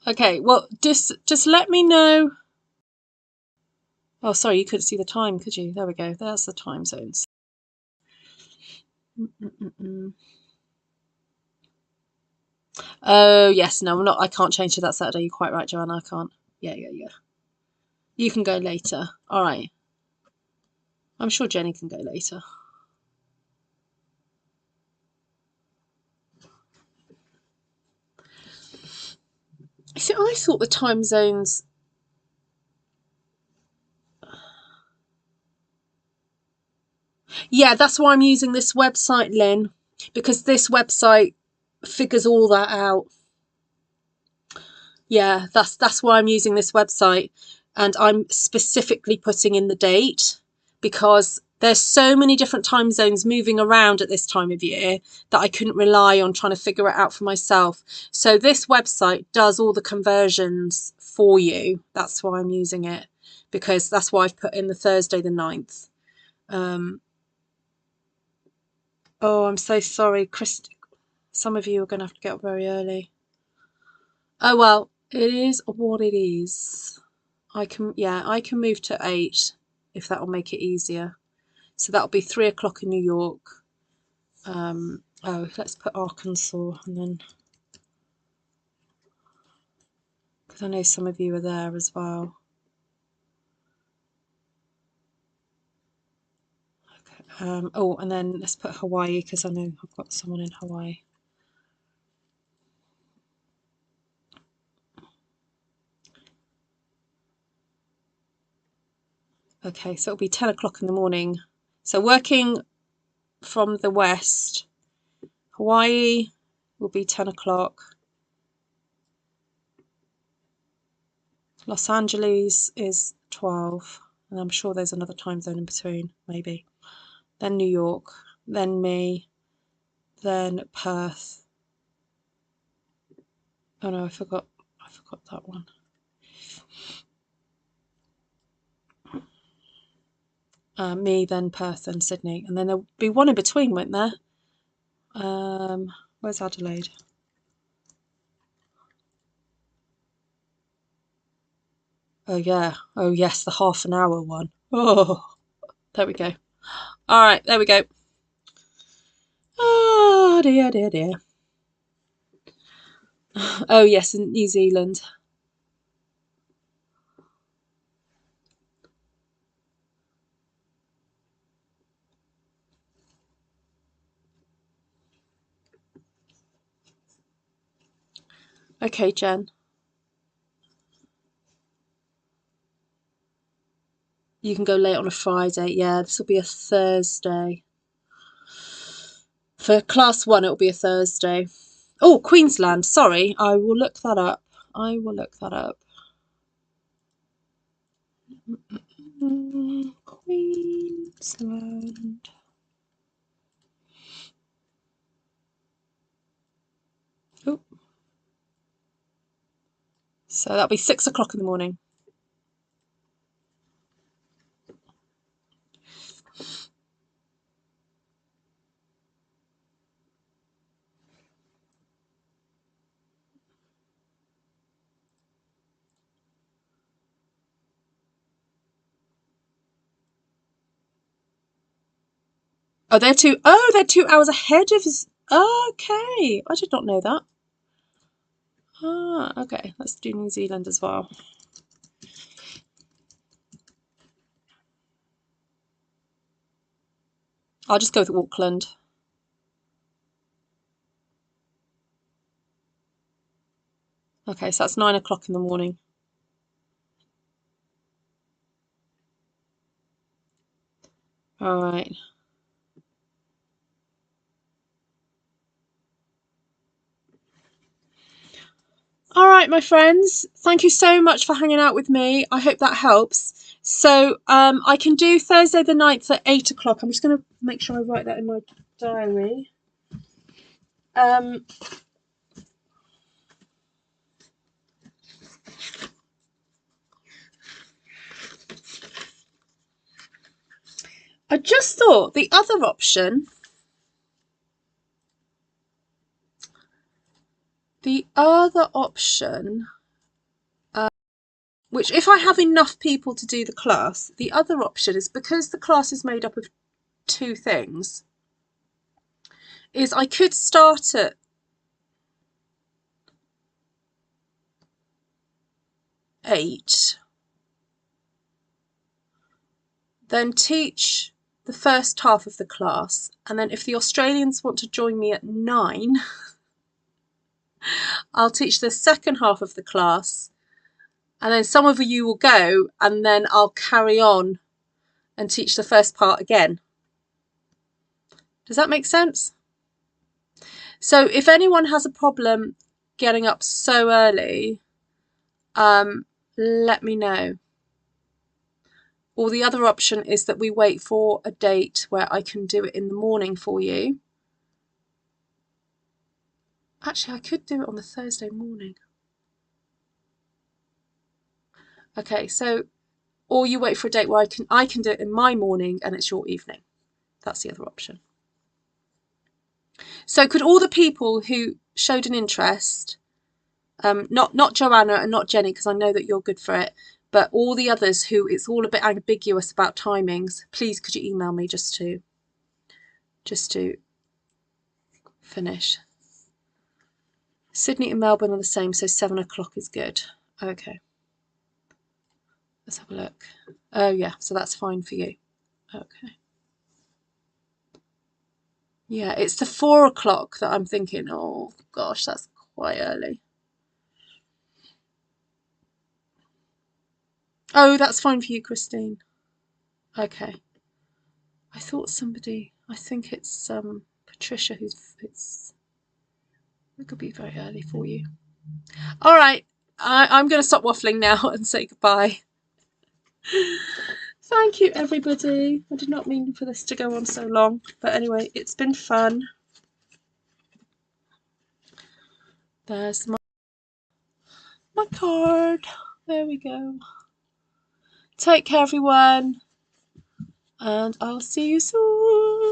S1: Okay, well, just let me know. Oh, sorry, you couldn't see the time, could you? There we go. There's the time zones. Oh yes, no, I'm not. I can't change to that Saturday. You're quite right, Joanna. I can't. Yeah. You can go later. All right. I'm sure Jenny can go later. See, I thought the time zones. Yeah, that's why I'm using this website, Lynn, because this website figures all that out. Yeah, that's why I'm using this website, and I'm specifically putting in the date because there's so many different time zones moving around at this time of year that I couldn't rely on trying to figure it out for myself. So this website does all the conversions for you. That's why I'm using it, because that's why I've put in the Thursday the 9th. Oh, I'm so sorry, Chris. Some of you are going to have to get up very early. Oh well, it is what it is. I can move to 8 if that will make it easier. So that'll be 3 o'clock in New York. Oh, let's put Arkansas, and then, because I know some of you are there as well. Okay. Oh, and then let's put Hawaii, because I know I've got someone in Hawaii. Okay, so it'll be 10 o'clock in the morning. So working from the west, Hawaii will be 10 o'clock. Los Angeles is 12, and I'm sure there's another time zone in between, maybe. Then New York, then me, then Perth. Oh no, I forgot that one. Me, then Perth, then Sydney, and then there'll be one in between, won't there? Where's Adelaide? Oh yeah. Oh yes, the half an hour one. Oh, there we go. All right, there we go. Oh dear, dear, dear. Oh yes, in New Zealand. Okay, Jen. You can go late on a Friday. Yeah, this will be a Thursday. For class 1, it'll be a Thursday. Oh, Queensland. Sorry, I will look that up. Queensland. Oh. So that'll be 6 o'clock in the morning. Oh, they're 2 hours ahead of us. Okay, I did not know that. Ah, okay, let's do New Zealand as well. I'll just go with Auckland. Okay, so that's 9 o'clock in the morning. All right. All right, my friends, thank you so much for hanging out with me. I hope that helps. So I can do Thursday the 9th at 8 o'clock. I'm just going to make sure I write that in my diary. I just thought the other option, which if I have enough people to do the class, the other option is, because the class is made up of 2 things, is I could start at 8, then teach the first half of the class, and then if the Australians want to join me at 9, I'll teach the second half of the class, and then some of you will go, and then I'll carry on and teach the first part again. Does that make sense? So if anyone has a problem getting up so early, let me know. Or the other option is that we wait for a date where I can do it in the morning for you. Actually, I could do it on the Thursday morning. Okay, so, or you wait for a date where I can do it in my morning and it's your evening. That's the other option. So could all the people who showed an interest, not Joanna and not Jenny, because I know that you're good for it, but all the others who it's all a bit ambiguous about timings, please could you email me just to finish. Sydney and Melbourne are the same, so 7 o'clock is good. Okay. Let's have a look. Oh yeah, so that's fine for you. Okay. Yeah, it's the 4 o'clock that I'm thinking, oh gosh, that's quite early. Oh, that's fine for you, Christine. Okay. I thought somebody, I think it's Patricia it could be very early for you. All right, I'm going to stop waffling now and say goodbye. Thank you, everybody. I did not mean for this to go on so long, but anyway, it's been fun. There's my card. There we go. Take care, everyone, and I'll see you soon.